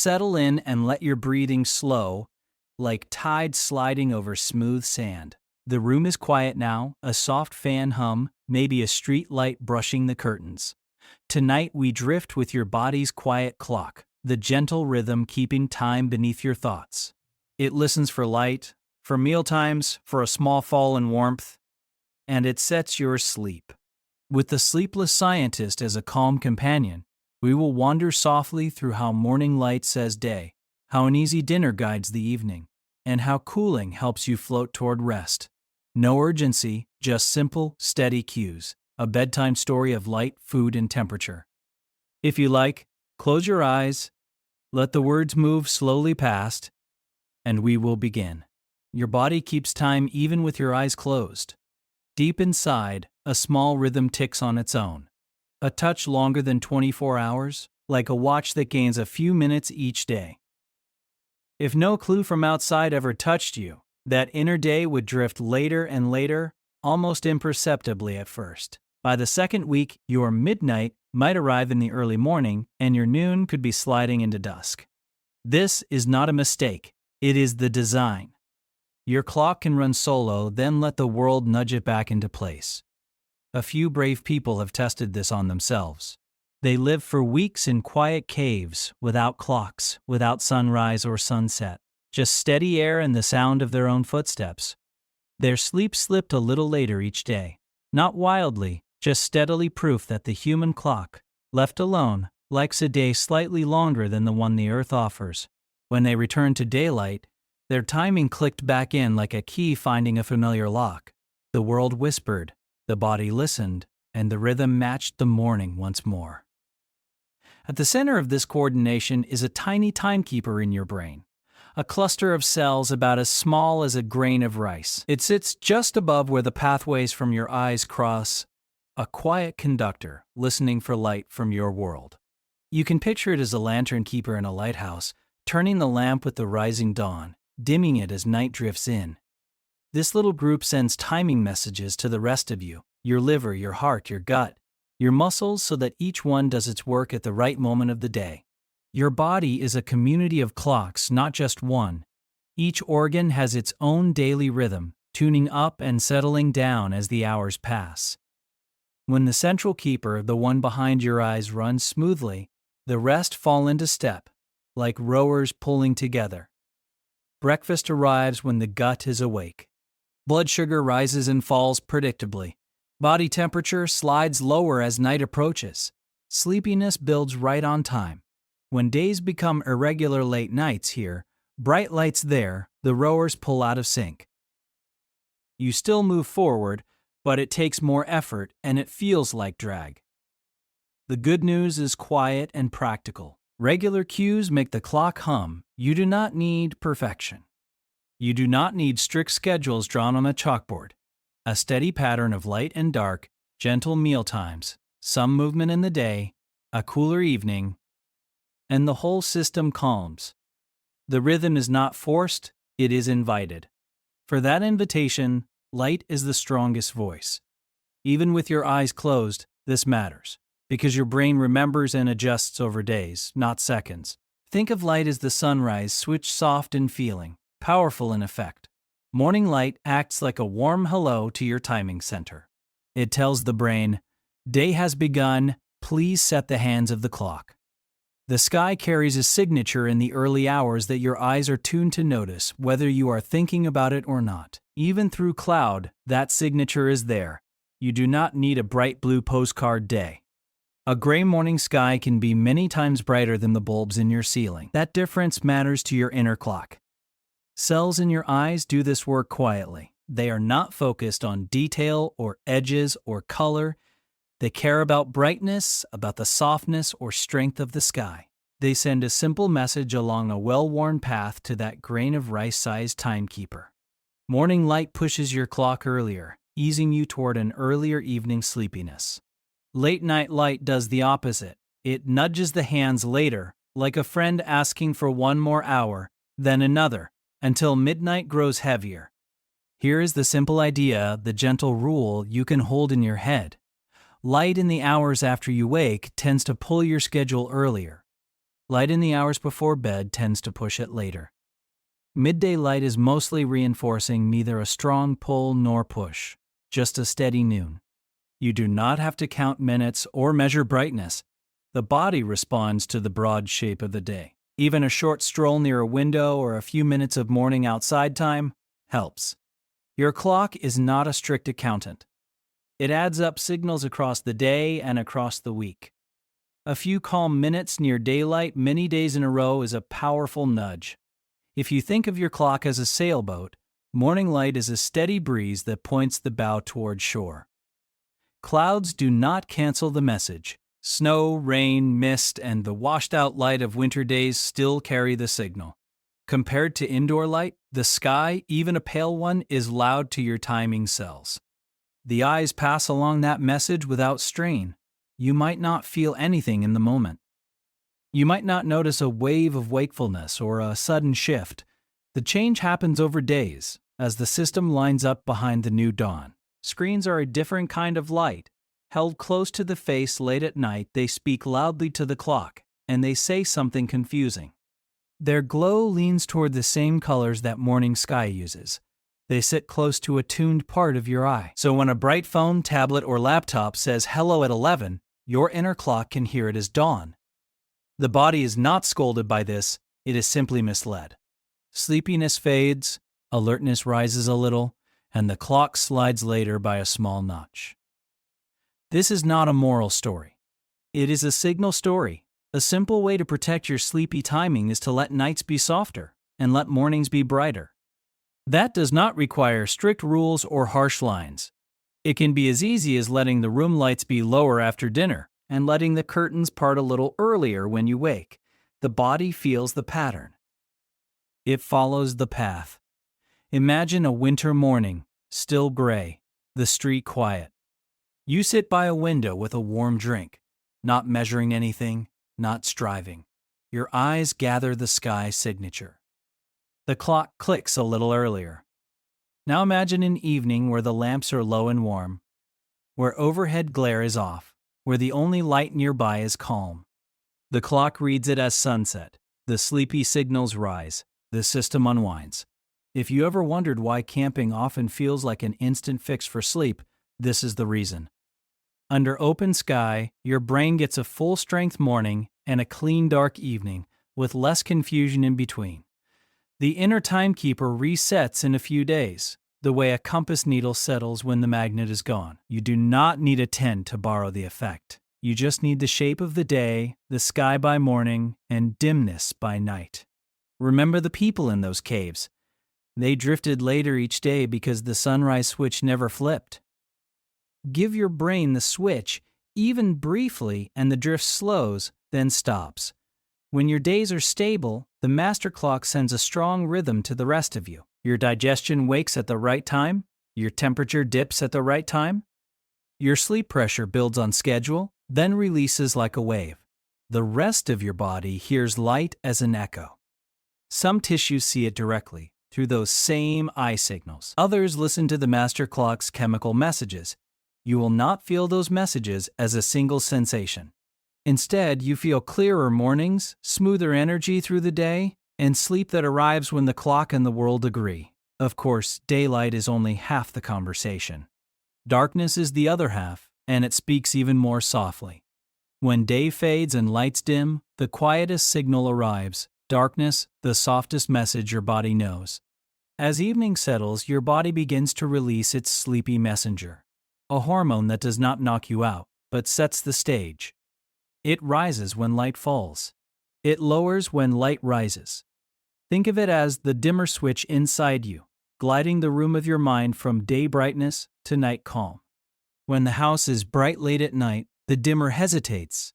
Settle in and let your breathing slow, like tide sliding over smooth sand. The room is quiet now, a soft fan hum, maybe a street light brushing the curtains. Tonight we drift with your body's quiet clock, the gentle rhythm keeping time beneath your thoughts. It listens for light, for mealtimes, for a small fall in warmth, and it sets your sleep. With the sleepless scientist as a calm companion, we will wander softly through how morning light says day, how an easy dinner guides the evening, and how cooling helps you float toward rest. No urgency, just simple, steady cues, a bedtime story of light, food, and temperature. If you like, close your eyes, let the words move slowly past, and we will begin. Your body keeps time even with your eyes closed. Deep inside, a small rhythm ticks on its own. A touch longer than 24 hours, like a watch that gains a few minutes each day. If no clue from outside ever touched you, that inner day would drift later and later, almost imperceptibly at first. By the second week, your midnight might arrive in the early morning, and your noon could be sliding into dusk. This is not a mistake, it is the design. Your clock can run solo, then let the world nudge it back into place. A few brave people have tested this on themselves. They lived for weeks in quiet caves, without clocks, without sunrise or sunset, just steady air and the sound of their own footsteps. Their sleep slipped a little later each day, not wildly, just steadily, proof that the human clock, left alone, likes a day slightly longer than the one the earth offers. When they returned to daylight, their timing clicked back in like a key finding a familiar lock. The world whispered, the body listened, and the rhythm matched the morning once more. At the center of this coordination is a tiny timekeeper in your brain, a cluster of cells about as small as a grain of rice. It sits just above where the pathways from your eyes cross, a quiet conductor listening for light from your world. You can picture it as a lantern keeper in a lighthouse, turning the lamp with the rising dawn, dimming it as night drifts in. This little group sends timing messages to the rest of you, your liver, your heart, your gut, your muscles, so that each one does its work at the right moment of the day. Your body is a community of clocks, not just one. Each organ has its own daily rhythm, tuning up and settling down as the hours pass. When the central keeper, the one behind your eyes, runs smoothly, the rest fall into step, like rowers pulling together. Breakfast arrives when the gut is awake. Blood sugar rises and falls predictably. Body temperature slides lower as night approaches. Sleepiness builds right on time. When days become irregular late nights here, bright lights there, the rowers pull out of sync. You still move forward, but it takes more effort and it feels like drag. The good news is quiet and practical. Regular cues make the clock hum. You do not need perfection. You do not need strict schedules drawn on a chalkboard. A steady pattern of light and dark, gentle mealtimes, some movement in the day, a cooler evening, and the whole system calms. The rhythm is not forced, it is invited. For that invitation, light is the strongest voice. Even with your eyes closed, this matters, because your brain remembers and adjusts over days, not seconds. Think of light as the sunrise, switched soft and feeling, powerful in effect. Morning light acts like a warm hello to your timing center. It tells the brain, day has begun, please set the hands of the clock. The sky carries a signature in the early hours that your eyes are tuned to notice, whether you are thinking about it or not. Even through cloud, that signature is there. You do not need a bright blue postcard day. A gray morning sky can be many times brighter than the bulbs in your ceiling. That difference matters to your inner clock. Cells in your eyes do this work quietly. They are not focused on detail or edges or color. They care about brightness, about the softness or strength of the sky. They send a simple message along a well-worn path to that grain of rice-sized timekeeper. Morning light pushes your clock earlier, easing you toward an earlier evening sleepiness. Late night light does the opposite. It nudges the hands later, like a friend asking for one more hour, then another, until midnight grows heavier. Here is the simple idea, the gentle rule you can hold in your head. Light in the hours after you wake tends to pull your schedule earlier. Light in the hours before bed tends to push it later. Midday light is mostly reinforcing, neither a strong pull nor push, just a steady noon. You do not have to count minutes or measure brightness. The body responds to the broad shape of the day. Even a short stroll near a window or a few minutes of morning outside time helps. Your clock is not a strict accountant. It adds up signals across the day and across the week. A few calm minutes near daylight many days in a row is a powerful nudge. If you think of your clock as a sailboat, morning light is a steady breeze that points the bow toward shore. Clouds do not cancel the message. Snow, rain, mist, and the washed-out light of winter days still carry the signal. Compared to indoor light, the sky, even a pale one, is loud to your timing cells. The eyes pass along that message without strain. You might not feel anything in the moment. You might not notice a wave of wakefulness or a sudden shift. The change happens over days, as the system lines up behind the new dawn. Screens are a different kind of light. Held close to the face late at night, they speak loudly to the clock, and they say something confusing. Their glow leans toward the same colors that morning sky uses. They sit close to a tuned part of your eye. So when a bright phone, tablet, or laptop says hello at 11, your inner clock can hear it as dawn. The body is not scolded by this, it is simply misled. Sleepiness fades, alertness rises a little, and the clock slides later by a small notch. This is not a moral story. It is a signal story. A simple way to protect your sleepy timing is to let nights be softer and let mornings be brighter. That does not require strict rules or harsh lines. It can be as easy as letting the room lights be lower after dinner and letting the curtains part a little earlier when you wake. The body feels the pattern. It follows the path. Imagine a winter morning, still gray, the street quiet. You sit by a window with a warm drink, not measuring anything, not striving. Your eyes gather the sky signature. The clock clicks a little earlier. Now imagine an evening where the lamps are low and warm, where overhead glare is off, where the only light nearby is calm. The clock reads it as sunset. The sleepy signals rise. The system unwinds. If you ever wondered why camping often feels like an instant fix for sleep, this is the reason. Under open sky, your brain gets a full-strength morning and a clean dark evening, with less confusion in between. The inner timekeeper resets in a few days, the way a compass needle settles when the magnet is gone. You do not need a 10 to borrow the effect. You just need the shape of the day, the sky by morning, and dimness by night. Remember the people in those caves. They drifted later each day because the sunrise switch never flipped. Give your brain the switch, even briefly, and the drift slows, then stops. When your days are stable, the master clock sends a strong rhythm to the rest of you. Your digestion wakes at the right time, your temperature dips at the right time, your sleep pressure builds on schedule, then releases like a wave. The rest of your body hears light as an echo. Some tissues see it directly, through those same eye signals. Others listen to the master clock's chemical messages. You will not feel those messages as a single sensation. Instead, you feel clearer mornings, smoother energy through the day, and sleep that arrives when the clock and the world agree. Of course, daylight is only half the conversation. Darkness is the other half, and it speaks even more softly. When day fades and lights dim, the quietest signal arrives. Darkness, the softest message your body knows. As evening settles, your body begins to release its sleepy messenger, a hormone that does not knock you out, but sets the stage. It rises when light falls. It lowers when light rises. Think of it as the dimmer switch inside you, gliding the room of your mind from day brightness to night calm. When the house is bright late at night, the dimmer hesitates.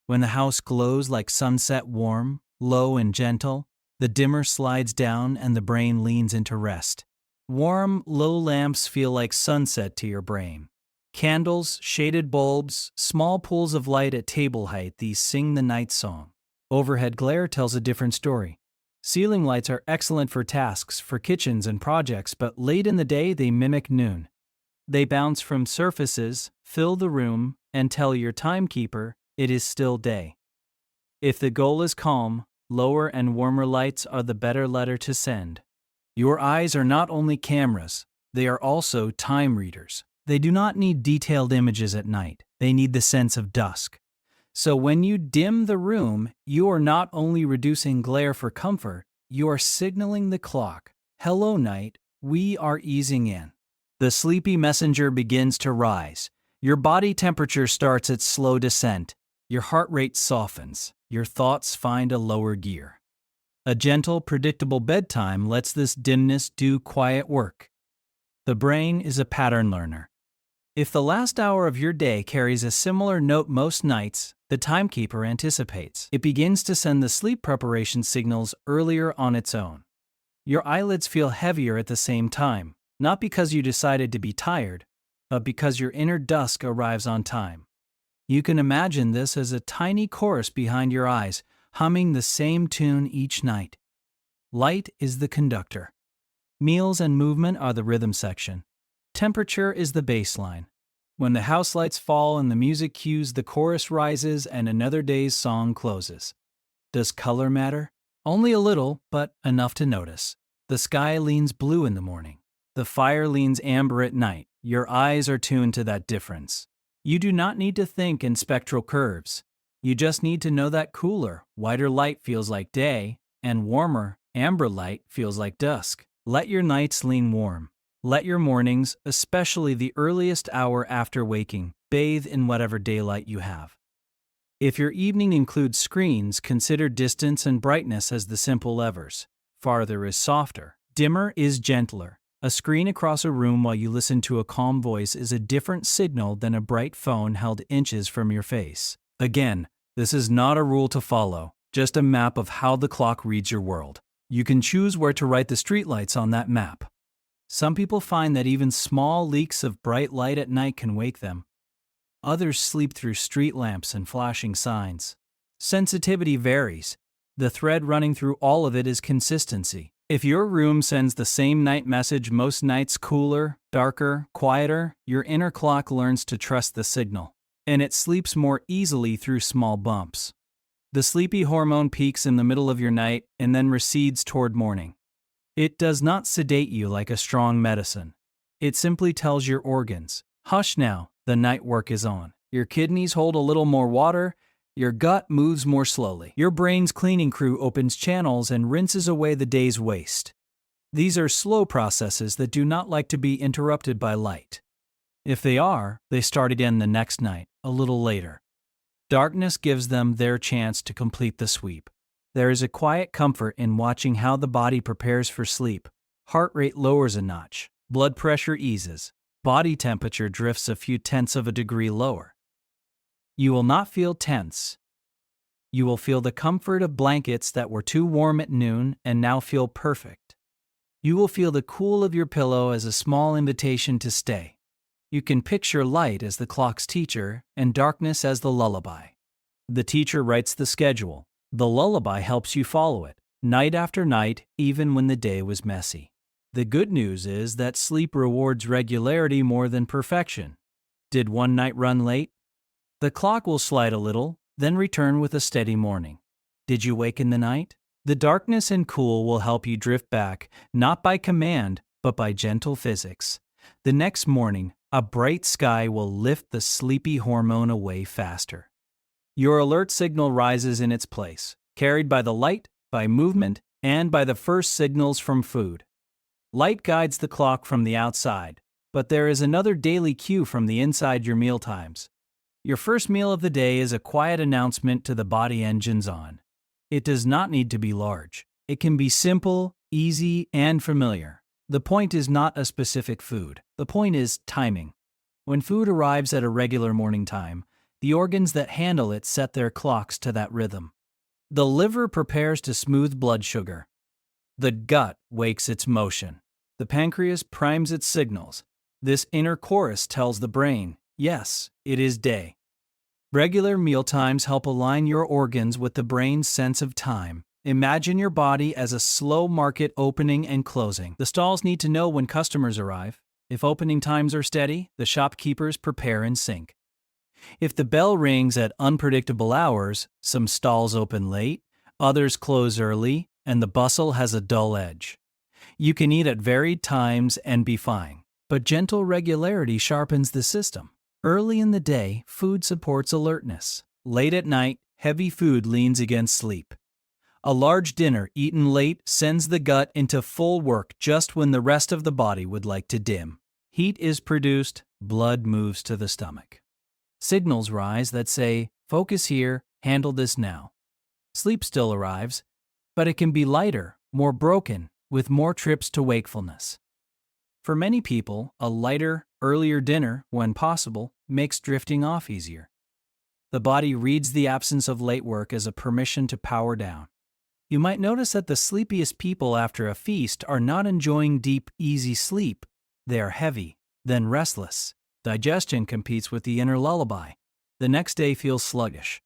When the house glows like sunset, warm, low, and gentle, the dimmer slides down and the brain leans into rest. Warm, low lamps feel like sunset to your brain. Candles, shaded bulbs, small pools of light at table height, these sing the night song. Overhead glare tells a different story. Ceiling lights are excellent for tasks, for kitchens and projects, but late in the day they mimic noon. They bounce from surfaces, fill the room, and tell your timekeeper it is still day. If the goal is calm, lower and warmer lights are the better letter to send. Your eyes are not only cameras, they are also time readers. They do not need detailed images at night, they need the sense of dusk. So when you dim the room, you are not only reducing glare for comfort, you are signaling the clock, "Hello night, we are easing in." The sleepy messenger begins to rise. Your body temperature starts its slow descent. Your heart rate softens. Your thoughts find a lower gear. A gentle, predictable bedtime lets this dimness do quiet work. The brain is a pattern learner. If the last hour of your day carries a similar note most nights, the timekeeper anticipates. It begins to send the sleep preparation signals earlier on its own. Your eyelids feel heavier at the same time, not because you decided to be tired, but because your inner dusk arrives on time. You can imagine this as a tiny chorus behind your eyes, humming the same tune each night. Light is the conductor. Meals and movement are the rhythm section. Temperature is the baseline. When the house lights fall and the music cues, the chorus rises and another day's song closes. Does color matter? Only a little, but enough to notice. The sky leans blue in the morning. The fire leans amber at night. Your eyes are tuned to that difference. You do not need to think in spectral curves. You just need to know that cooler, whiter light feels like day, and warmer, amber light feels like dusk. Let your nights lean warm. Let your mornings, especially the earliest hour after waking, bathe in whatever daylight you have. If your evening includes screens, consider distance and brightness as the simple levers. Farther is softer. Dimmer is gentler. A screen across a room while you listen to a calm voice is a different signal than a bright phone held inches from your face. Again, this is not a rule to follow, just a map of how the clock reads your world. You can choose where to write the streetlights on that map. Some people find that even small leaks of bright light at night can wake them. Others sleep through street lamps and flashing signs. Sensitivity varies. The thread running through all of it is consistency. If your room sends the same night message most nights, cooler, darker, quieter, your inner clock learns to trust the signal, and it sleeps more easily through small bumps. The sleepy hormone peaks in the middle of your night and then recedes toward morning. It does not sedate you like a strong medicine. It simply tells your organs, "Hush now, the night work is on." Your kidneys hold a little more water, your gut moves more slowly. Your brain's cleaning crew opens channels and rinses away the day's waste. These are slow processes that do not like to be interrupted by light. If they are, they start again the next night, a little later. Darkness gives them their chance to complete the sweep. There is a quiet comfort in watching how the body prepares for sleep. Heart rate lowers a notch, blood pressure eases, body temperature drifts a few tenths of a degree lower. You will not feel tense. You will feel the comfort of blankets that were too warm at noon and now feel perfect. You will feel the cool of your pillow as a small invitation to stay. You can picture light as the clock's teacher and darkness as the lullaby. The teacher writes the schedule. The lullaby helps you follow it, night after night, even when the day was messy. The good news is that sleep rewards regularity more than perfection. Did one night run late? The clock will slide a little, then return with a steady morning. Did you wake in the night? The darkness and cool will help you drift back, not by command, but by gentle physics. The next morning, a bright sky will lift the sleepy hormone away faster. Your alert signal rises in its place, carried by the light, by movement, and by the first signals from food. Light guides the clock from the outside, but there is another daily cue from the inside your mealtimes. Your first meal of the day is a quiet announcement to the body engines on. It does not need to be large. It can be simple, easy, and familiar. The point is not a specific food. The point is timing. When food arrives at a regular morning time, the organs that handle it set their clocks to that rhythm. The liver prepares to smooth blood sugar. The gut wakes its motion. The pancreas primes its signals. This inner chorus tells the brain, yes, it is day. Regular mealtimes help align your organs with the brain's sense of time. Imagine your body as a slow market opening and closing. The stalls need to know when customers arrive. If opening times are steady, the shopkeepers prepare in sync. If the bell rings at unpredictable hours, some stalls open late, others close early, and the bustle has a dull edge. You can eat at varied times and be fine, but gentle regularity sharpens the system. Early in the day, food supports alertness. Late at night, heavy food leans against sleep. A large dinner eaten late sends the gut into full work just when the rest of the body would like to dim. Heat is produced, blood moves to the stomach. Signals rise that say, focus here, handle this now. Sleep still arrives, but it can be lighter, more broken, with more trips to wakefulness. For many people, a lighter, earlier dinner, when possible, makes drifting off easier. The body reads the absence of late work as a permission to power down. You might notice that the sleepiest people after a feast are not enjoying deep, easy sleep. They are heavy, then restless. Digestion competes with the inner lullaby. The next day feels sluggish.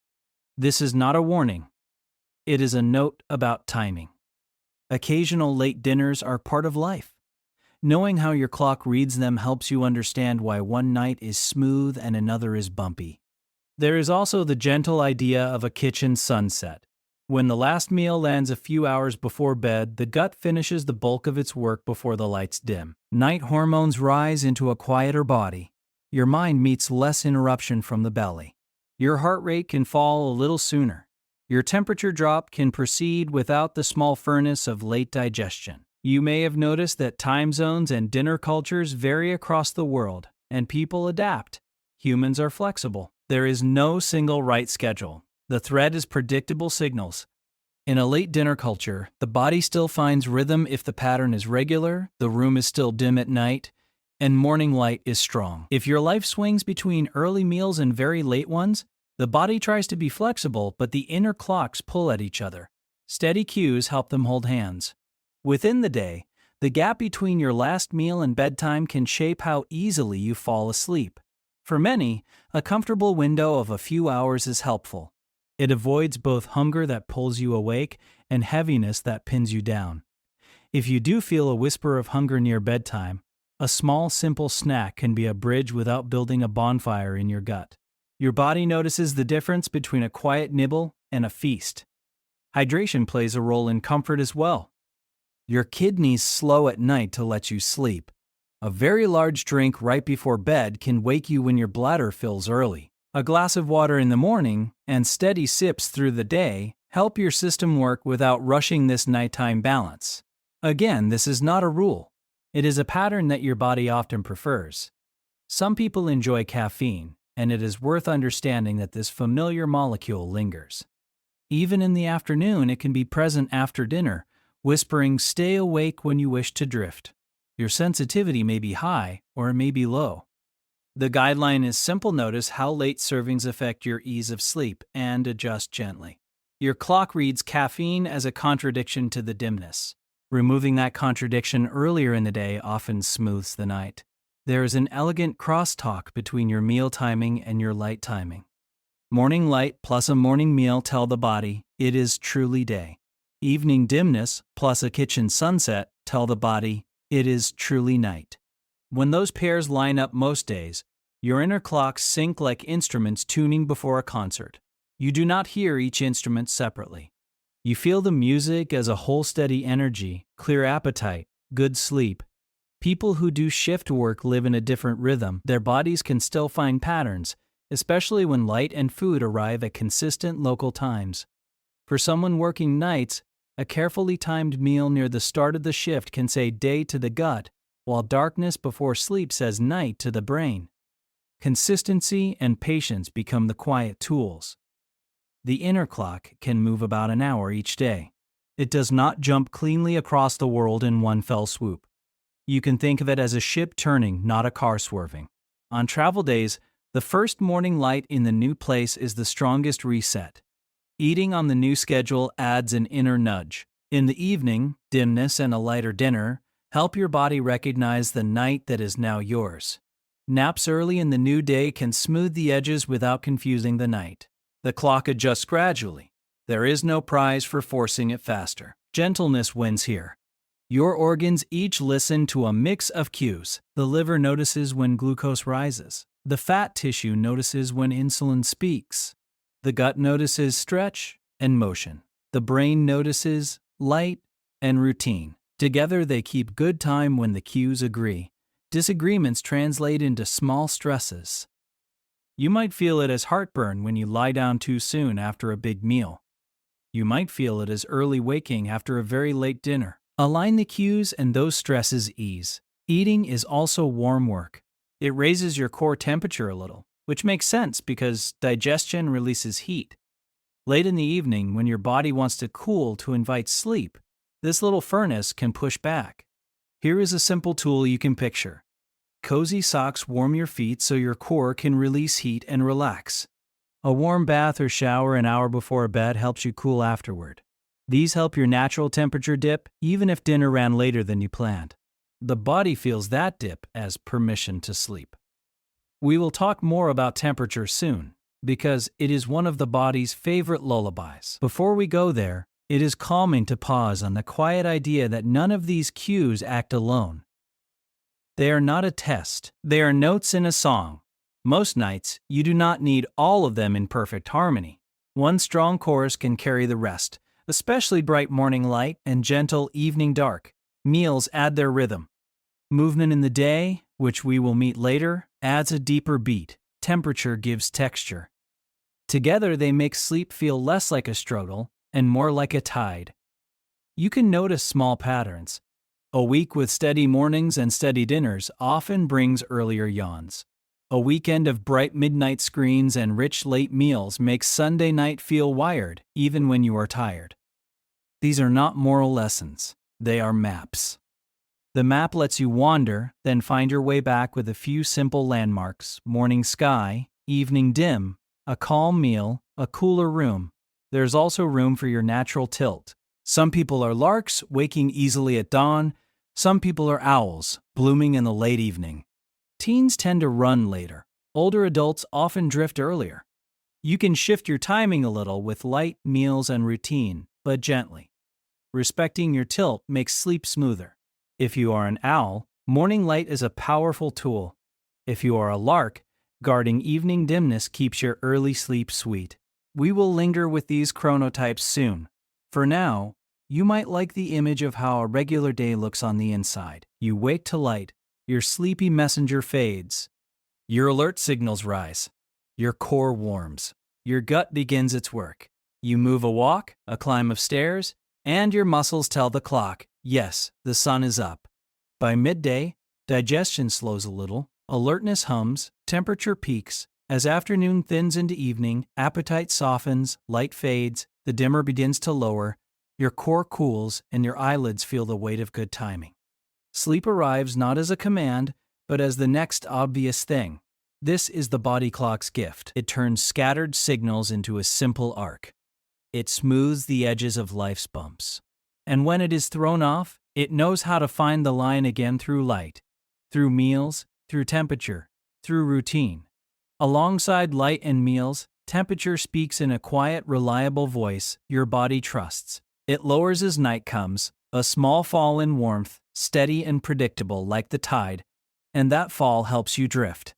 This is not a warning. It is a note about timing. Occasional late dinners are part of life. Knowing how your clock reads them helps you understand why one night is smooth and another is bumpy. There is also the gentle idea of a kitchen sunset. When the last meal lands a few hours before bed, the gut finishes the bulk of its work before the lights dim. Night hormones rise into a quieter body. Your mind meets less interruption from the belly. Your heart rate can fall a little sooner. Your temperature drop can proceed without the small furnace of late digestion. You may have noticed that time zones and dinner cultures vary across the world, and people adapt. Humans are flexible. There is no single right schedule. The thread is predictable signals. In a late dinner culture, the body still finds rhythm if the pattern is regular, the room is still dim at night, and morning light is strong. If your life swings between early meals and very late ones, the body tries to be flexible, but the inner clocks pull at each other. Steady cues help them hold hands. Within the day, the gap between your last meal and bedtime can shape how easily you fall asleep. For many, a comfortable window of a few hours is helpful. It avoids both hunger that pulls you awake and heaviness that pins you down. If you do feel a whisper of hunger near bedtime, a small, simple snack can be a bridge without building a bonfire in your gut. Your body notices the difference between a quiet nibble and a feast. Hydration plays a role in comfort as well. Your kidneys slow at night to let you sleep. A very large drink right before bed can wake you when your bladder fills early. A glass of water in the morning and steady sips through the day help your system work without rushing this nighttime balance. Again, this is not a rule. It is a pattern that your body often prefers. Some people enjoy caffeine, and it is worth understanding that this familiar molecule lingers. Even in the afternoon, it can be present after dinner, whispering, "Stay awake when you wish to drift." Your sensitivity may be high or it may be low. The guideline is simple: notice how late servings affect your ease of sleep and adjust gently. Your clock reads caffeine as a contradiction to the dimness. Removing that contradiction earlier in the day often smooths the night. There is an elegant crosstalk between your meal timing and your light timing. Morning light plus a morning meal tell the body it is truly day. Evening dimness plus a kitchen sunset tell the body it is truly night. When those pairs line up most days, your inner clocks sync like instruments tuning before a concert. You do not hear each instrument separately. You feel the music as a whole: steady energy, clear appetite, good sleep. People who do shift work live in a different rhythm. Their bodies can still find patterns, especially when light and food arrive at consistent local times. For someone working nights, a carefully timed meal near the start of the shift can say day to the gut, while darkness before sleep says night to the brain. Consistency and patience become the quiet tools. The inner clock can move about an hour each day. It does not jump cleanly across the world in one fell swoop. You can think of it as a ship turning, not a car swerving. On travel days, the first morning light in the new place is the strongest reset. Eating on the new schedule adds an inner nudge. In the evening, dimness and a lighter dinner help your body recognize the night that is now yours. Naps early in the new day can smooth the edges without confusing the night. The clock adjusts gradually. There is no prize for forcing it faster. Gentleness wins here. Your organs each listen to a mix of cues. The liver notices when glucose rises. The fat tissue notices when insulin speaks. The gut notices stretch and motion. The brain notices light and routine. Together they keep good time when the cues agree. Disagreements translate into small stresses. You might feel it as heartburn when you lie down too soon after a big meal. You might feel it as early waking after a very late dinner. Align the cues and those stresses ease. Eating is also warm work. It raises your core temperature a little, which makes sense because digestion releases heat. Late in the evening, when your body wants to cool to invite sleep, this little furnace can push back. Here is a simple tool you can picture. Cozy socks warm your feet so your core can release heat and relax. A warm bath or shower an hour before bed helps you cool afterward. These help your natural temperature dip even if dinner ran later than you planned. The body feels that dip as permission to sleep. We will talk more about temperature soon, because it is one of the body's favorite lullabies. Before we go there, it is calming to pause on the quiet idea that none of these cues act alone. They are not a test. They are notes in a song. Most nights, you do not need all of them in perfect harmony. One strong chorus can carry the rest, especially bright morning light and gentle evening dark. Meals add their rhythm. Movement in the day, which we will meet later, adds a deeper beat. Temperature gives texture. Together they make sleep feel less like a struggle and more like a tide. You can notice small patterns. A week with steady mornings and steady dinners often brings earlier yawns. A weekend of bright midnight screens and rich late meals makes Sunday night feel wired, even when you are tired. These are not moral lessons. They are maps. The map lets you wander, then find your way back with a few simple landmarks: morning sky, evening dim, a calm meal, a cooler room. There's also room for your natural tilt. Some people are larks, waking easily at dawn. Some people are owls, blooming in the late evening. Teens tend to run later. Older adults often drift earlier. You can shift your timing a little with light meals and routine, but gently. Respecting your tilt makes sleep smoother. If you are an owl, morning light is a powerful tool. If you are a lark, guarding evening dimness keeps your early sleep sweet. We will linger with these chronotypes soon. For now, you might like the image of how a regular day looks on the inside. You wake to light, your sleepy messenger fades. Your alert signals rise. Your core warms. Your gut begins its work. You move a walk, a climb of stairs, and your muscles tell the clock, yes, the sun is up. By midday, digestion slows a little, alertness hums, temperature peaks. As afternoon thins into evening, appetite softens, light fades, the dimmer begins to lower, your core cools, and your eyelids feel the weight of good timing. Sleep arrives not as a command, but as the next obvious thing. This is the body clock's gift. It turns scattered signals into a simple arc. It smooths the edges of life's bumps. And when it is thrown off, it knows how to find the line again through light, through meals, through temperature, through routine. Alongside light and meals, temperature speaks in a quiet, reliable voice your body trusts. It lowers as night comes, a small fall in warmth, steady and predictable like the tide, and that fall helps you drift.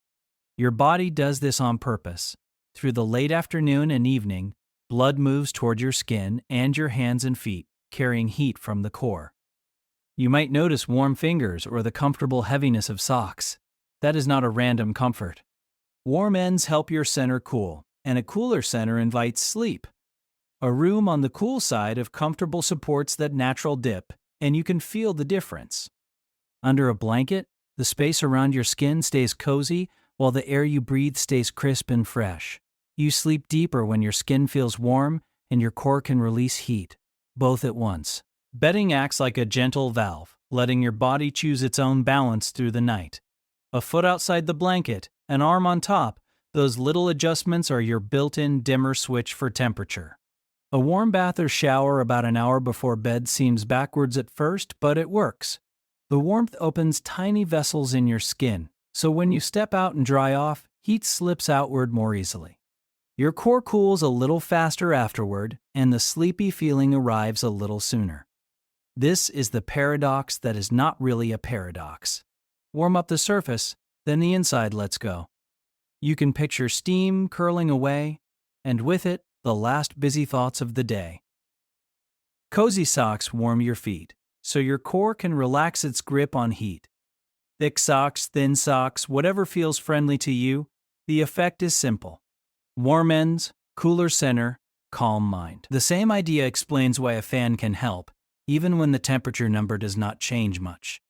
Your body does this on purpose. Through the late afternoon and evening, blood moves toward your skin and your hands and feet, carrying heat from the core. You might notice warm fingers or the comfortable heaviness of socks. That is not a random comfort. Warm ends help your center cool, and a cooler center invites sleep. A room on the cool side of comfortable supports that natural dip, and you can feel the difference. Under a blanket, the space around your skin stays cozy, while the air you breathe stays crisp and fresh. You sleep deeper when your skin feels warm and your core can release heat, both at once. Bedding acts like a gentle valve, letting your body choose its own balance through the night. A foot outside the blanket, an arm on top, those little adjustments are your built-in dimmer switch for temperature. A warm bath or shower about an hour before bed seems backwards at first, but it works. The warmth opens tiny vessels in your skin, so when you step out and dry off, heat slips outward more easily. Your core cools a little faster afterward, and the sleepy feeling arrives a little sooner. This is the paradox that is not really a paradox. Warm up the surface, then the inside lets go. You can picture steam curling away, and with it, the last busy thoughts of the day. Cozy socks warm your feet, so your core can relax its grip on heat. Thick socks, thin socks, whatever feels friendly to you, the effect is simple. Warm ends, cooler center, calm mind. The same idea explains why a fan can help, even when the temperature number does not change much.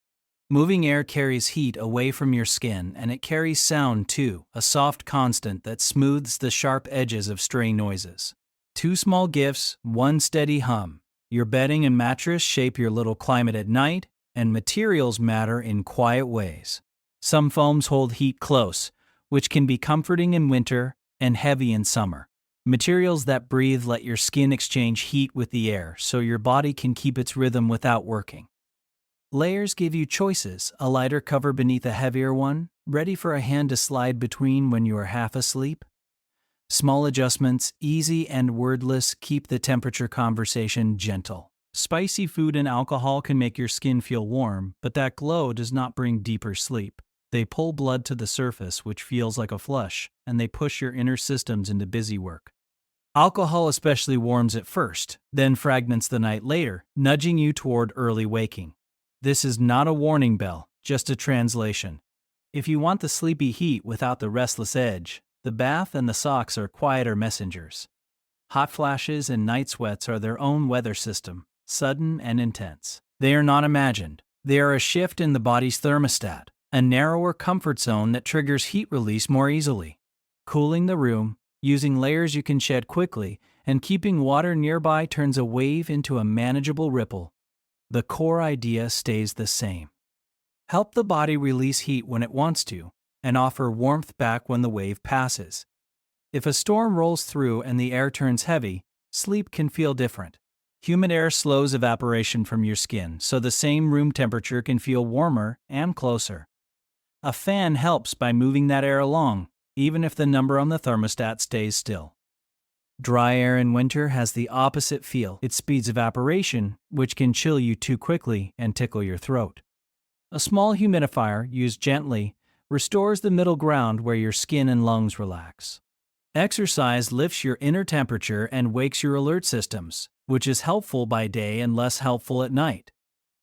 Moving air carries heat away from your skin, and it carries sound too, a soft constant that smooths the sharp edges of stray noises. Two small gifts, one steady hum. Your bedding and mattress shape your little climate at night, and materials matter in quiet ways. Some foams hold heat close, which can be comforting in winter and heavy in summer. Materials that breathe let your skin exchange heat with the air, so your body can keep its rhythm without working. Layers give you choices, a lighter cover beneath a heavier one, ready for a hand to slide between when you are half asleep. Small adjustments, easy and wordless, keep the temperature conversation gentle. Spicy food and alcohol can make your skin feel warm, but that glow does not bring deeper sleep. They pull blood to the surface, which feels like a flush, and they push your inner systems into busy work. Alcohol especially warms at first, then fragments the night later, nudging you toward early waking. This is not a warning bell, just a translation. If you want the sleepy heat without the restless edge, the bath and the socks are quieter messengers. Hot flashes and night sweats are their own weather system, sudden and intense. They are not imagined. They are a shift in the body's thermostat, a narrower comfort zone that triggers heat release more easily. Cooling the room, using layers you can shed quickly, and keeping water nearby turns a wave into a manageable ripple. The core idea stays the same. Help the body release heat when it wants to, and offer warmth back when the wave passes. If a storm rolls through and the air turns heavy, sleep can feel different. Humid air slows evaporation from your skin, so the same room temperature can feel warmer and closer. A fan helps by moving that air along, even if the number on the thermostat stays still. Dry air in winter has the opposite feel. It speeds evaporation, which can chill you too quickly and tickle your throat. A small humidifier, used gently, restores the middle ground where your skin and lungs relax. Exercise lifts your inner temperature and wakes your alert systems, which is helpful by day and less helpful at night.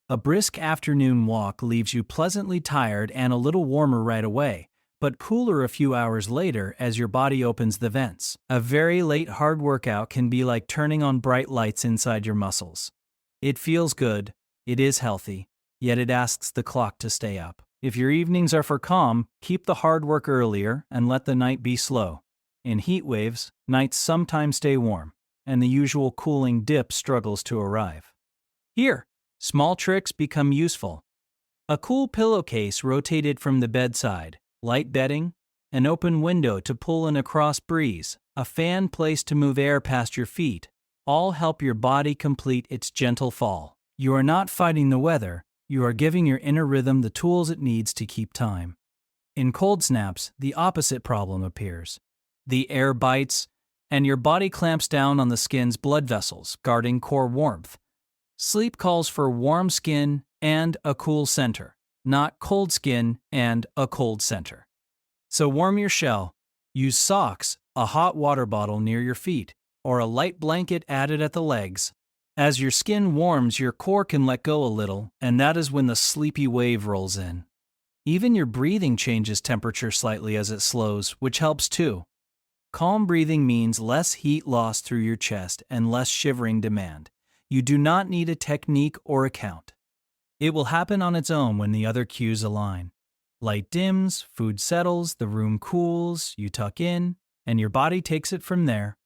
A brisk afternoon walk leaves you pleasantly tired and a little warmer right away, but cooler a few hours later as your body opens the vents. A very late hard workout can be like turning on bright lights inside your muscles. It feels good, it is healthy, yet it asks the clock to stay up. If your evenings are for calm, keep the hard work earlier and let the night be slow. In heat waves, nights sometimes stay warm, and the usual cooling dip struggles to arrive. Here, small tricks become useful. A cool pillowcase rotated from the bedside, light bedding, an open window to pull in a cross breeze, a fan placed to move air past your feet, all help your body complete its gentle fall. You are not fighting the weather, you are giving your inner rhythm the tools it needs to keep time. In cold snaps, the opposite problem appears. The air bites, and your body clamps down on the skin's blood vessels, guarding core warmth. Sleep calls for warm skin and a cool center, not cold skin and a cold center. So warm your shell. Use socks, a hot water bottle near your feet, or a light blanket added at the legs. As your skin warms, your core can let go a little, and that is when the sleepy wave rolls in. Even your breathing changes temperature slightly as it slows, which helps too. Calm breathing means less heat loss through your chest and less shivering demand. You do not need a technique or a count. It will happen on its own when the other cues align. Light dims, food settles, the room cools, you tuck in, and your body takes it from there.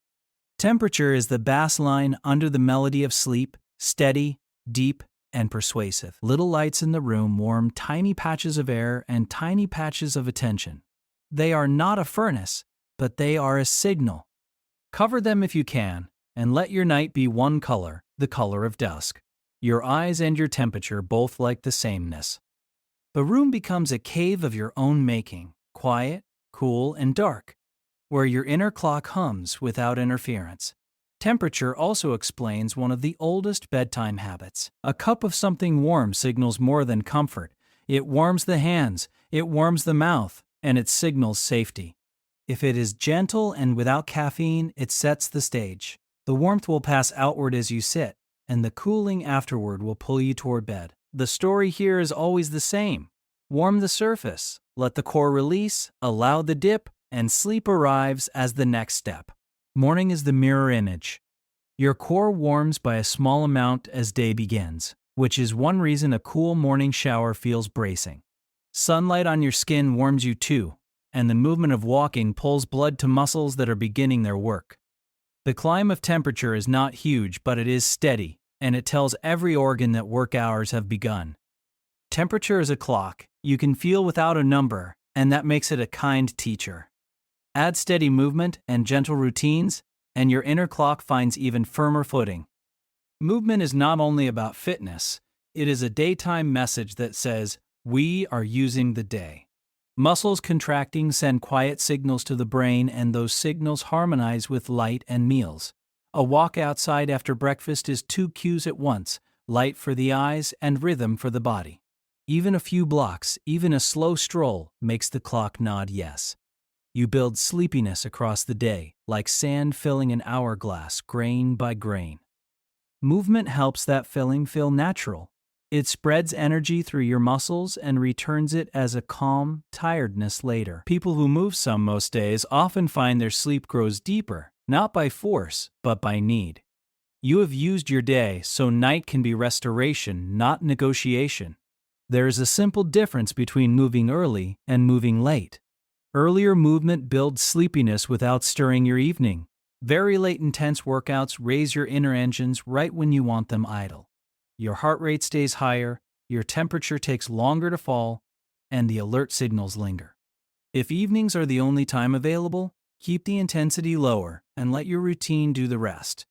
Temperature is the bass line under the melody of sleep, steady, deep, and persuasive. Little lights in the room warm tiny patches of air and tiny patches of attention. They are not a furnace, but they are a signal. Cover them if you can, and let your night be one color, the color of dusk. Your eyes and your temperature both like the sameness. The room becomes a cave of your own making, quiet, cool, and dark, where your inner clock hums without interference. Temperature also explains one of the oldest bedtime habits. A cup of something warm signals more than comfort. It warms the hands, it warms the mouth, and it signals safety. If it is gentle and without caffeine, it sets the stage. The warmth will pass outward as you sit, and the cooling afterward will pull you toward bed. The story here is always the same. Warm the surface, let the core release, allow the dip, and sleep arrives as the next step. Morning is the mirror image. Your core warms by a small amount as day begins, which is one reason a cool morning shower feels bracing. Sunlight on your skin warms you too, and the movement of walking pulls blood to muscles that are beginning their work. The climb of temperature is not huge, but it is steady, and it tells every organ that work hours have begun. Temperature is a clock you can feel without a number, and that makes it a kind teacher. Add steady movement and gentle routines, and your inner clock finds even firmer footing. Movement is not only about fitness, it is a daytime message that says, we are using the day. Muscles contracting send quiet signals to the brain, and those signals harmonize with light and meals. A walk outside after breakfast is two cues at once, light for the eyes and rhythm for the body. Even a few blocks, even a slow stroll, makes the clock nod yes. You build sleepiness across the day, like sand filling an hourglass, grain by grain. Movement helps that filling feel natural. It spreads energy through your muscles and returns it as a calm tiredness later. People who move some most days often find their sleep grows deeper, not by force, but by need. You have used your day, so night can be restoration, not negotiation. There is a simple difference between moving early and moving late. Earlier movement builds sleepiness without stirring your evening. Very late intense workouts raise your inner engines right when you want them idle. Your heart rate stays higher, your temperature takes longer to fall, and the alert signals linger. If evenings are the only time available, keep the intensity lower and let your routine do the rest.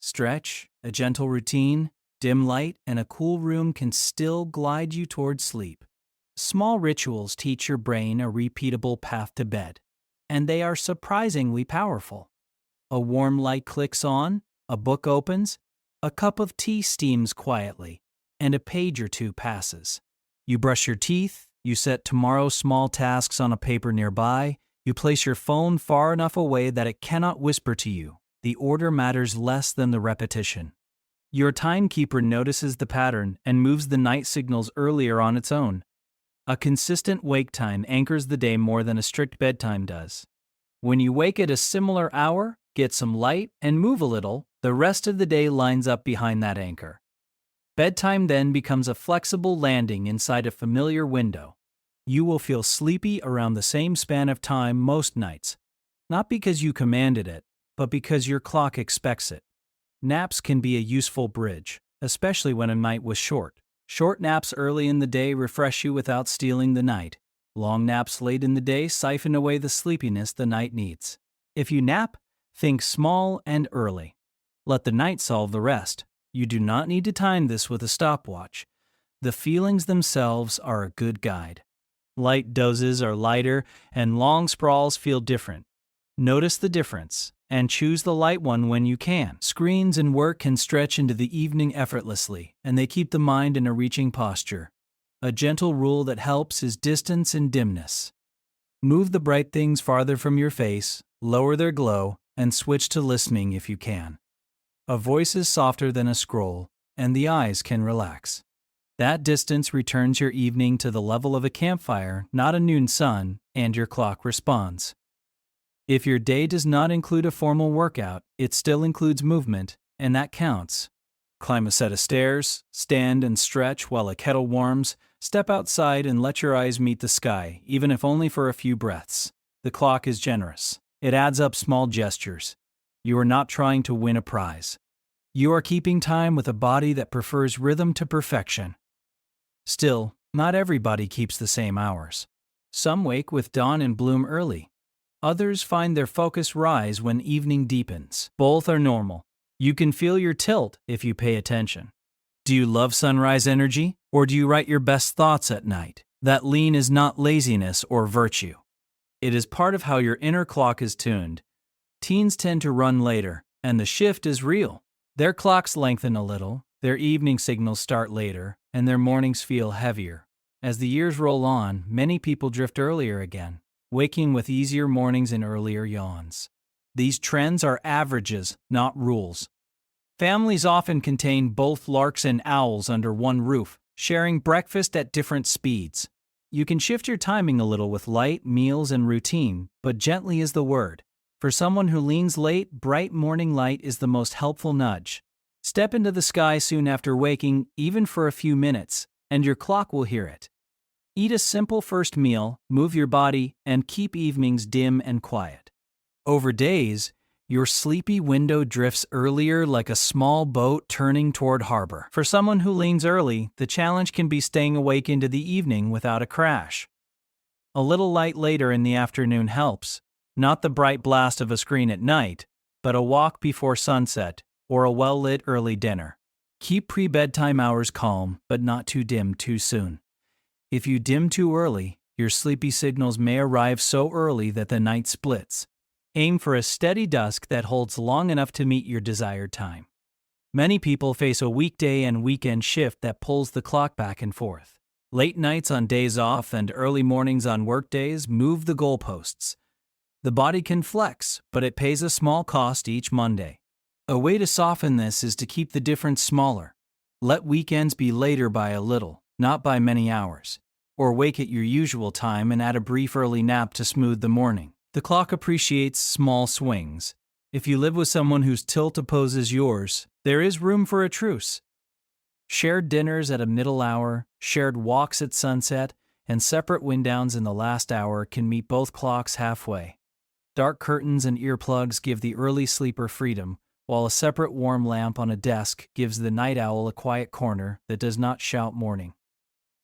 Stretch, a gentle routine, dim light, and a cool room can still glide you toward sleep. Small rituals teach your brain a repeatable path to bed, and they are surprisingly powerful. A warm light clicks on, a book opens, a cup of tea steams quietly, and a page or two passes. You brush your teeth, you set tomorrow's small tasks on a paper nearby, you place your phone far enough away that it cannot whisper to you. The order matters less than the repetition. Your timekeeper notices the pattern and moves the night signals earlier on its own. A consistent wake time anchors the day more than a strict bedtime does. When you wake at a similar hour, get some light, and move a little, the rest of the day lines up behind that anchor. Bedtime then becomes a flexible landing inside a familiar window. You will feel sleepy around the same span of time most nights, not because you commanded it, but because your clock expects it. Naps can be a useful bridge, especially when a night was short. Short naps early in the day refresh you without stealing the night. Long naps late in the day siphon away the sleepiness the night needs. If you nap, think small and early. Let the night solve the rest. You do not need to time this with a stopwatch. The feelings themselves are a good guide. Light doses are lighter, and long sprawls feel different. Notice the difference, and choose the light one when you can. Screens and work can stretch into the evening effortlessly, and they keep the mind in a reaching posture. A gentle rule that helps is distance and dimness. Move the bright things farther from your face, lower their glow, and switch to listening if you can. A voice is softer than a scroll, and the eyes can relax. That distance returns your evening to the level of a campfire, not a noon sun, and your clock responds. If your day does not include a formal workout, it still includes movement, and that counts. Climb a set of stairs, stand and stretch while a kettle warms, step outside and let your eyes meet the sky, even if only for a few breaths. The clock is generous. It adds up small gestures. You are not trying to win a prize. You are keeping time with a body that prefers rhythm to perfection. Still, not everybody keeps the same hours. Some wake with dawn and bloom early. Others find their focus rise when evening deepens. Both are normal. You can feel your tilt if you pay attention. Do you love sunrise energy, or do you write your best thoughts at night? That lean is not laziness or virtue. It is part of how your inner clock is tuned. Teens tend to run later, and the shift is real. Their clocks lengthen a little, their evening signals start later, and their mornings feel heavier. As the years roll on, many people drift earlier again. waking with easier mornings and earlier yawns. These trends are averages, not rules. Families often contain both larks and owls under one roof, sharing breakfast at different speeds. You can shift your timing a little with light, meals, and routine, but gently is the word. For someone who leans late, bright morning light is the most helpful nudge. Step into the sky soon after waking, even for a few minutes, and your clock will hear it. Eat a simple first meal, move your body, and keep evenings dim and quiet. Over days, your sleepy window drifts earlier like a small boat turning toward harbor. For someone who leans early, the challenge can be staying awake into the evening without a crash. A little light later in the afternoon helps, not the bright blast of a screen at night, but a walk before sunset or a well-lit early dinner. Keep pre-bedtime hours calm, but not too dim too soon. If you dim too early, your sleepy signals may arrive so early that the night splits. Aim for a steady dusk that holds long enough to meet your desired time. Many people face a weekday and weekend shift that pulls the clock back and forth. Late nights on days off and early mornings on workdays move the goalposts. The body can flex, but it pays a small cost each Monday. A way to soften this is to keep the difference smaller. Let weekends be later by a little, not by many hours. Or wake at your usual time and add a brief early nap to smooth the morning. The clock appreciates small swings. If you live with someone whose tilt opposes yours, there is room for a truce. Shared dinners at a middle hour, shared walks at sunset, and separate wind downs in the last hour can meet both clocks halfway. Dark curtains and earplugs give the early sleeper freedom, while a separate warm lamp on a desk gives the night owl a quiet corner that does not shout morning.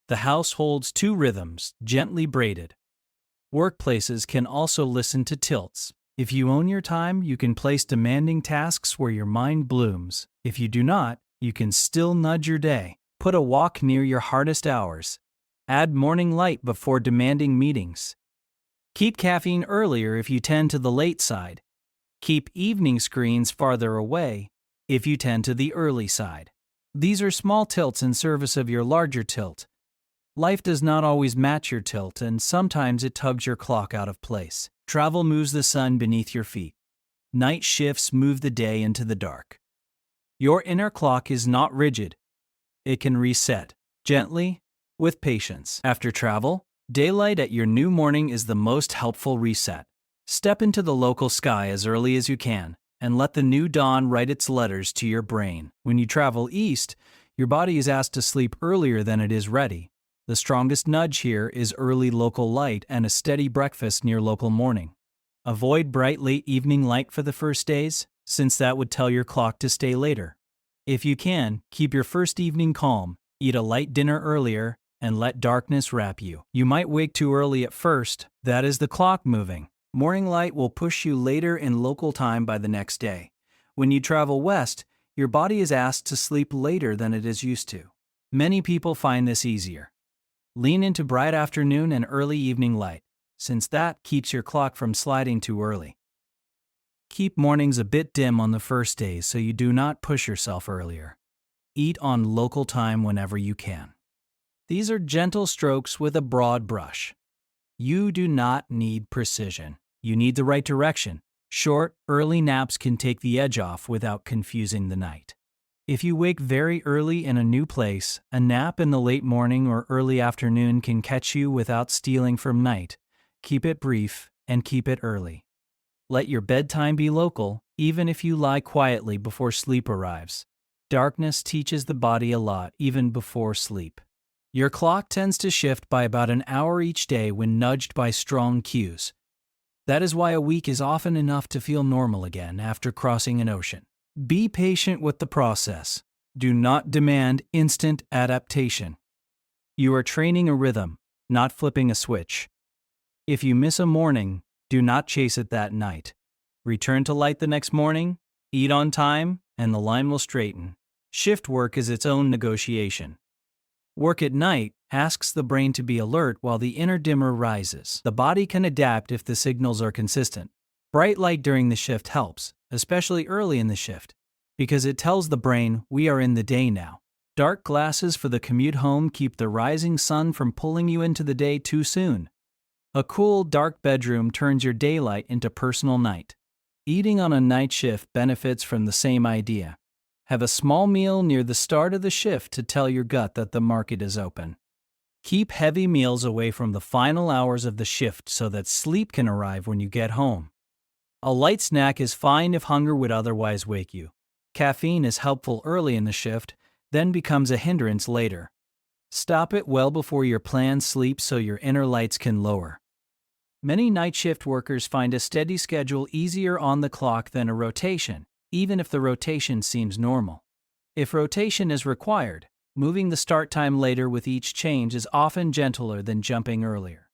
The house holds two rhythms, gently braided. Workplaces can also listen to tilts. If you own your time, you can place demanding tasks where your mind blooms. If you do not, you can still nudge your day. Put a walk near your hardest hours. Add morning light before demanding meetings. Keep caffeine earlier if you tend to the late side. Keep evening screens farther away if you tend to the early side. These are small tilts in service of your larger tilt. Life does not always match your tilt, and sometimes it tugs your clock out of place. Travel moves the sun beneath your feet. Night shifts move the day into the dark. Your inner clock is not rigid. It can reset, gently, with patience. After travel, daylight at your new morning is the most helpful reset. Step into the local sky as early as you can, and let the new dawn write its letters to your brain. When you travel east, your body is asked to sleep earlier than it is ready. The strongest nudge here is early local light and a steady breakfast near local morning. Avoid bright late evening light for the first days, since that would tell your clock to stay later. If you can, keep your first evening calm, eat a light dinner earlier, and let darkness wrap you. You might wake too early at first, that is the clock moving. Morning light will push you later in local time by the next day. When you travel west, your body is asked to sleep later than it is used to. Many people find this easier. Lean into bright afternoon and early evening light, since that keeps your clock from sliding too early. Keep mornings a bit dim on the first days so you do not push yourself earlier. Eat on local time whenever you can. These are gentle strokes with a broad brush. You do not need precision. You need the right direction. Short, early naps can take the edge off without confusing the night. If you wake very early in a new place, a nap in the late morning or early afternoon can catch you without stealing from night. Keep it brief and keep it early. Let your bedtime be local, even if you lie quietly before sleep arrives. Darkness teaches the body a lot even before sleep. Your clock tends to shift by about an hour each day when nudged by strong cues. That is why a week is often enough to feel normal again after crossing an ocean. Be patient with the process. Do not demand instant adaptation. You are training a rhythm, not flipping a switch. If you miss a morning, do not chase it that night. Return to light the next morning, eat on time, and the line will straighten. Shift work is its own negotiation. Work at night asks the brain to be alert while the inner dimmer rises. The body can adapt if the signals are consistent. Bright light during the shift helps, especially early in the shift, because it tells the brain we are in the day now. Dark glasses for the commute home keep the rising sun from pulling you into the day too soon. A cool, dark bedroom turns your daylight into personal night. Eating on a night shift benefits from the same idea. Have a small meal near the start of the shift to tell your gut that the market is open. Keep heavy meals away from the final hours of the shift so that sleep can arrive when you get home. A light snack is fine if hunger would otherwise wake you. Caffeine is helpful early in the shift, then becomes a hindrance later. Stop it well before your planned sleep so your inner lights can lower. Many night shift workers find a steady schedule easier on the clock than a rotation, even if the rotation seems normal. If rotation is required, moving the start time later with each change is often gentler than jumping earlier.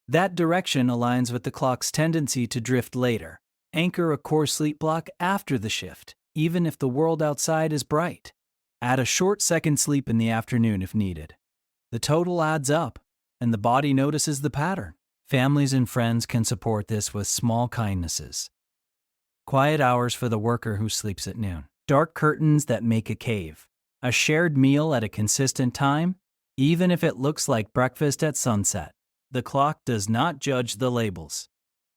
That direction aligns with the clock's tendency to drift later. Anchor a core sleep block after the shift, even if the world outside is bright. Add a short second sleep in the afternoon if needed. The total adds up, and the body notices the pattern. Families and friends can support this with small kindnesses. Quiet hours for the worker who sleeps at noon. Dark curtains that make a cave. A shared meal at a consistent time, even if it looks like breakfast at sunset. The clock does not judge the labels.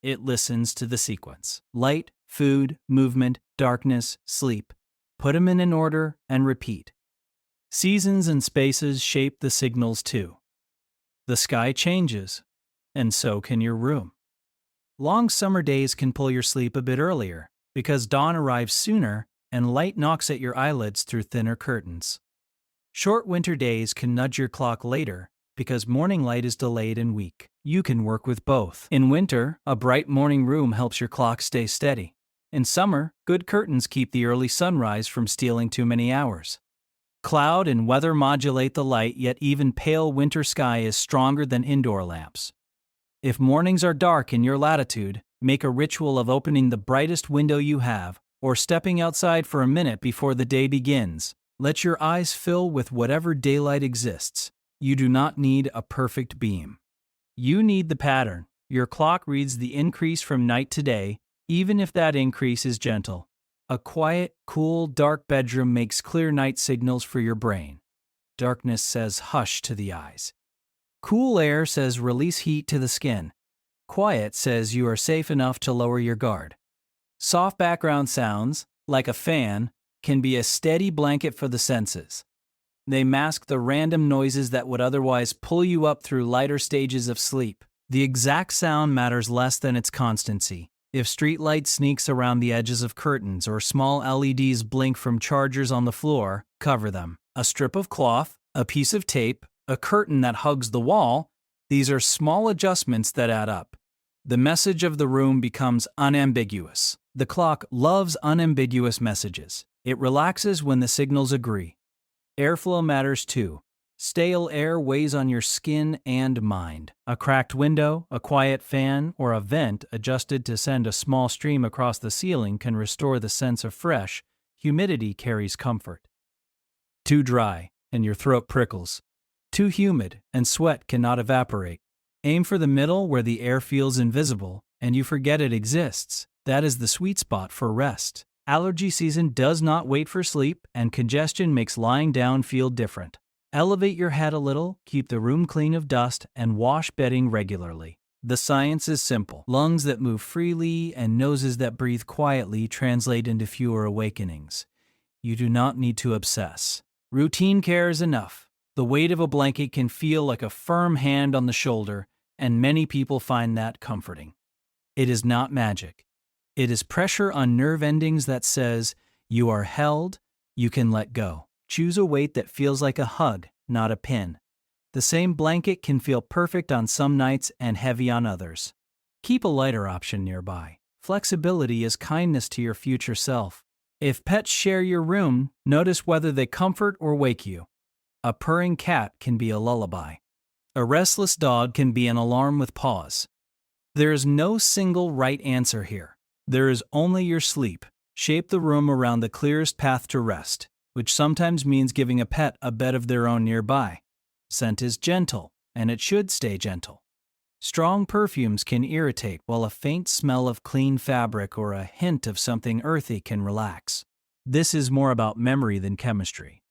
It listens to the sequence. Light, food, movement, darkness, sleep. Put them in an order and repeat. Seasons and spaces shape the signals too. The sky changes, and so can your room. Long summer days can pull your sleep a bit earlier because dawn arrives sooner and light knocks at your eyelids through thinner curtains. Short winter days can nudge your clock later because morning light is delayed and weak. You can work with both. In winter, a bright morning room helps your clock stay steady. In summer, good curtains keep the early sunrise from stealing too many hours. Cloud and weather modulate the light, yet even pale winter sky is stronger than indoor lamps. If mornings are dark in your latitude, make a ritual of opening the brightest window you have, or stepping outside for a minute before the day begins. Let your eyes fill with whatever daylight exists. You do not need a perfect beam. You need the pattern. Your clock reads the increase from night to day, even if that increase is gentle. A quiet, cool, dark bedroom makes clear night signals for your brain. Darkness says hush to the eyes. Cool air says release heat to the skin. Quiet says you are safe enough to lower your guard. Soft background sounds, like a fan, can be a steady blanket for the senses. They mask the random noises that would otherwise pull you up through lighter stages of sleep. The exact sound matters less than its constancy. If street light sneaks around the edges of curtains or small LEDs blink from chargers on the floor, cover them. A strip of cloth, a piece of tape, a curtain that hugs the wall, these are small adjustments that add up. The message of the room becomes unambiguous. The clock loves unambiguous messages. It relaxes when the signals agree. Airflow matters too. Stale air weighs on your skin and mind. A cracked window, a quiet fan, or a vent adjusted to send a small stream across the ceiling can restore the sense of fresh. Humidity carries comfort. Too dry, and your throat prickles. Too humid, and sweat cannot evaporate. Aim for the middle where the air feels invisible, and you forget it exists. That is the sweet spot for rest. Allergy season does not wait for sleep, and congestion makes lying down feel different. Elevate your head a little, keep the room clean of dust, and wash bedding regularly. The science is simple. Lungs that move freely and noses that breathe quietly translate into fewer awakenings. You do not need to obsess. Routine care is enough. The weight of a blanket can feel like a firm hand on the shoulder, and many people find that comforting. It is not magic. It is pressure on nerve endings that says, you are held, you can let go. Choose a weight that feels like a hug, not a pin. The same blanket can feel perfect on some nights and heavy on others. Keep a lighter option nearby. Flexibility is kindness to your future self. If pets share your room, notice whether they comfort or wake you. A purring cat can be a lullaby. A restless dog can be an alarm with pause. There is no single right answer here. There is only your sleep. Shape the room around the clearest path to rest, which sometimes means giving a pet a bed of their own nearby. Scent is gentle, and it should stay gentle. Strong perfumes can irritate, while a faint smell of clean fabric or a hint of something earthy can relax. This is more about memory than chemistry.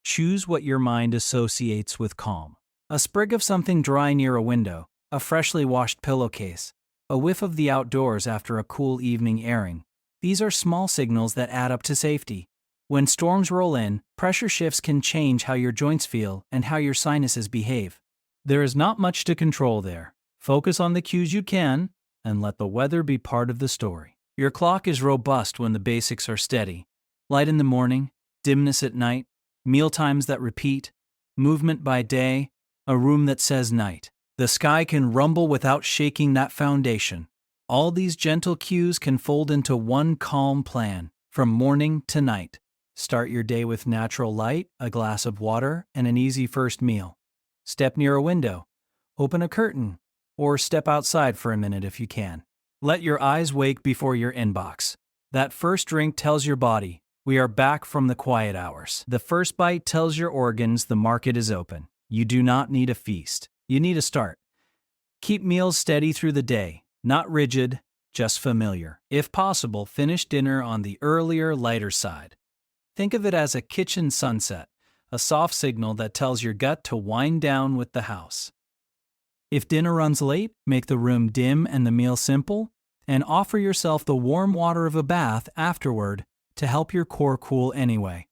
Choose what your mind associates with calm. A sprig of something dry near a window, a freshly washed pillowcase, a whiff of the outdoors after a cool evening airing. These are small signals that add up to safety. When storms roll in, pressure shifts can change how your joints feel and how your sinuses behave. There is not much to control there. Focus on the cues you can, and let the weather be part of the story. Your clock is robust when the basics are steady. Light in the morning, dimness at night, mealtimes that repeat, movement by day, a room that says night. The sky can rumble without shaking that foundation. All these gentle cues can fold into one calm plan, from morning to night. Start your day with natural light, a glass of water, and an easy first meal. Step near a window, open a curtain, or step outside for a minute if you can. Let your eyes wake before your inbox. That first drink tells your body, we are back from the quiet hours. The first bite tells your organs the market is open. You do not need a feast. You need a start. Keep meals steady through the day, not rigid, just familiar. If possible, finish dinner on the earlier, lighter side. Think of it as a kitchen sunset, a soft signal that tells your gut to wind down with the house. If dinner runs late, make the room dim and the meal simple, and offer yourself the warm water of a bath afterward to help your core cool anyway.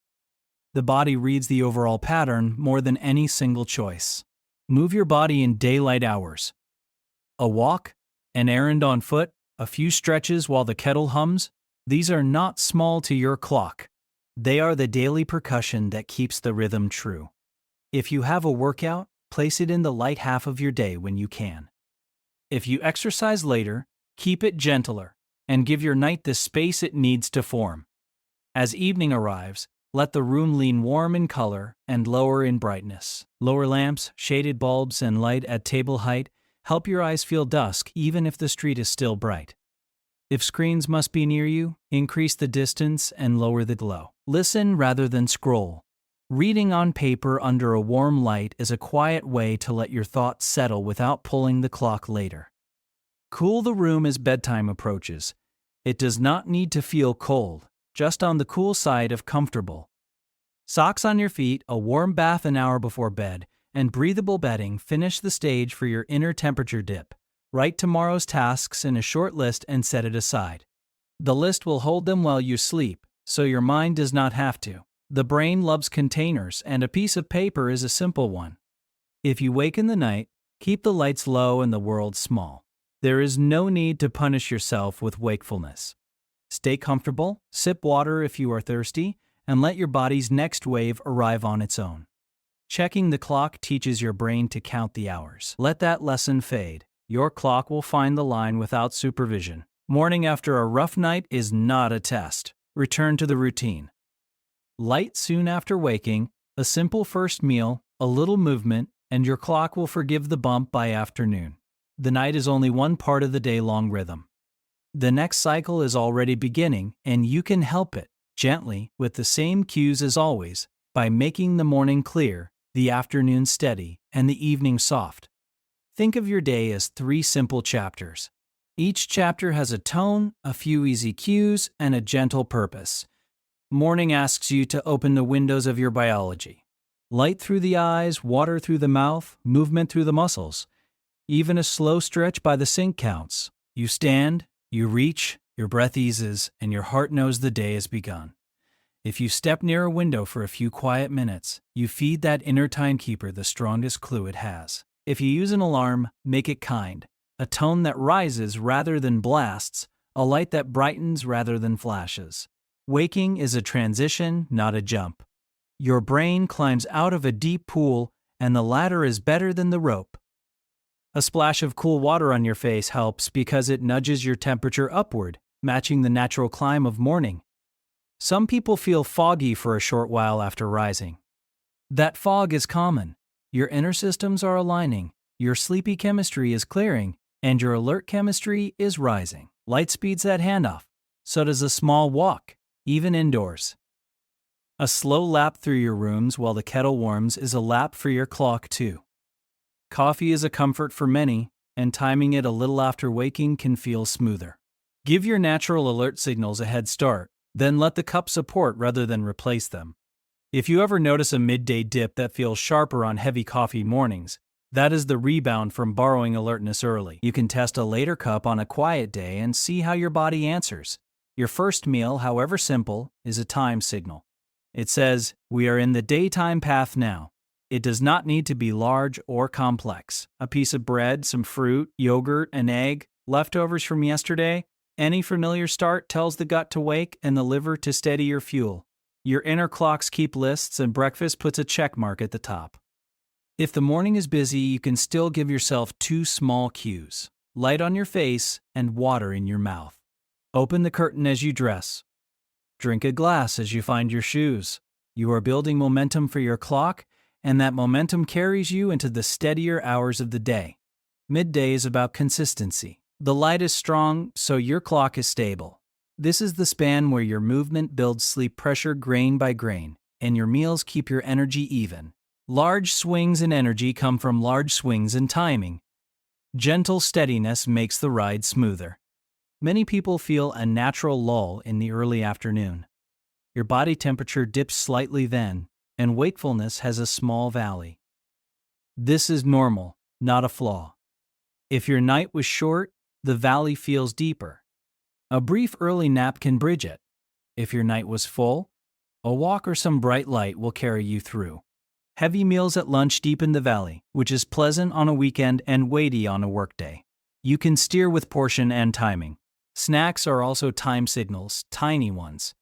The body reads the overall pattern more than any single choice. Move your body in daylight hours. A walk, an errand on foot, a few stretches while the kettle hums, these are not small to your clock. They are the daily percussion that keeps the rhythm true. If you have a workout, place it in the light half of your day when you can. If you exercise later, keep it gentler and give your night the space it needs to form. As evening arrives, let the room lean warm in color and lower in brightness. Lower lamps, shaded bulbs, and light at table height help your eyes feel dusk even if the street is still bright. If screens must be near you, increase the distance and lower the glow. Listen rather than scroll. Reading on paper under a warm light is a quiet way to let your thoughts settle without pulling the clock later. Cool the room as bedtime approaches. It does not need to feel cold, just on the cool side of comfortable. Socks on your feet, a warm bath an hour before bed, and breathable bedding finish the stage for your inner temperature dip. Write tomorrow's tasks in a short list and set it aside. The list will hold them while you sleep, so your mind does not have to. The brain loves containers, and a piece of paper is a simple one. If you wake in the night, keep the lights low and the world small. There is no need to punish yourself with wakefulness. Stay comfortable, sip water if you are thirsty, and let your body's next wave arrive on its own. Checking the clock teaches your brain to count the hours. Let that lesson fade. Your clock will find the line without supervision. Morning after a rough night is not a test. Return to the routine. Light soon after waking, a simple first meal, a little movement, and your clock will forgive the bump by afternoon. The night is only one part of the day-long rhythm. The next cycle is already beginning, and you can help it, gently, with the same cues as always, by making the morning clear, the afternoon steady, and the evening soft. Think of your day as 3 simple chapters. Each chapter has a tone, a few easy cues, and a gentle purpose. Morning asks you to open the windows of your biology. Light through the eyes, water through the mouth, movement through the muscles. Even a slow stretch by the sink counts. You stand, you reach, your breath eases, and your heart knows the day has begun. If you step near a window for a few quiet minutes, you feed that inner timekeeper the strongest clue it has. If you use an alarm, make it kind. A tone that rises rather than blasts, a light that brightens rather than flashes. Waking is a transition, not a jump. Your brain climbs out of a deep pool, and the ladder is better than the rope. A splash of cool water on your face helps because it nudges your temperature upward, matching the natural climb of morning. Some people feel foggy for a short while after rising. That fog is common. Your inner systems are aligning, your sleepy chemistry is clearing, and your alert chemistry is rising. Light speeds that handoff. So does a small walk, even indoors. A slow lap through your rooms while the kettle warms is a lap for your clock too. Coffee is a comfort for many, and timing it a little after waking can feel smoother. Give your natural alert signals a head start, then let the cup support rather than replace them. If you ever notice a midday dip that feels sharper on heavy coffee mornings, That is the rebound from borrowing alertness early. You can test a later cup on a quiet day and see how your body answers. Your first meal, however simple, is a time signal. It says, "We are in the daytime path now." It does not need to be large or complex. A piece of bread, some fruit, yogurt, an egg, leftovers from yesterday, any familiar start tells the gut to wake and the liver to steady your fuel. Your inner clocks keep lists, and breakfast puts a check mark at the top. If the morning is busy, you can still give yourself 2 small cues: light on your face and water in your mouth. Open the curtain as you dress. Drink a glass as you find your shoes. You are building momentum for your clock, and that momentum carries you into the steadier hours of the day. Midday is about consistency. The light is strong, so your clock is stable. This is the span where your movement builds sleep pressure grain by grain, and your meals keep your energy even. Large swings in energy come from large swings in timing. Gentle steadiness makes the ride smoother. Many people feel a natural lull in the early afternoon. Your body temperature dips slightly then, and wakefulness has a small valley. This is normal, not a flaw. If your night was short, the valley feels deeper. A brief early nap can bridge it. If your night was full, a walk or some bright light will carry you through. Heavy meals at lunch deepen the valley, which is pleasant on a weekend and weighty on a workday. You can steer with portion and timing. Snacks are also time signals, tiny ones.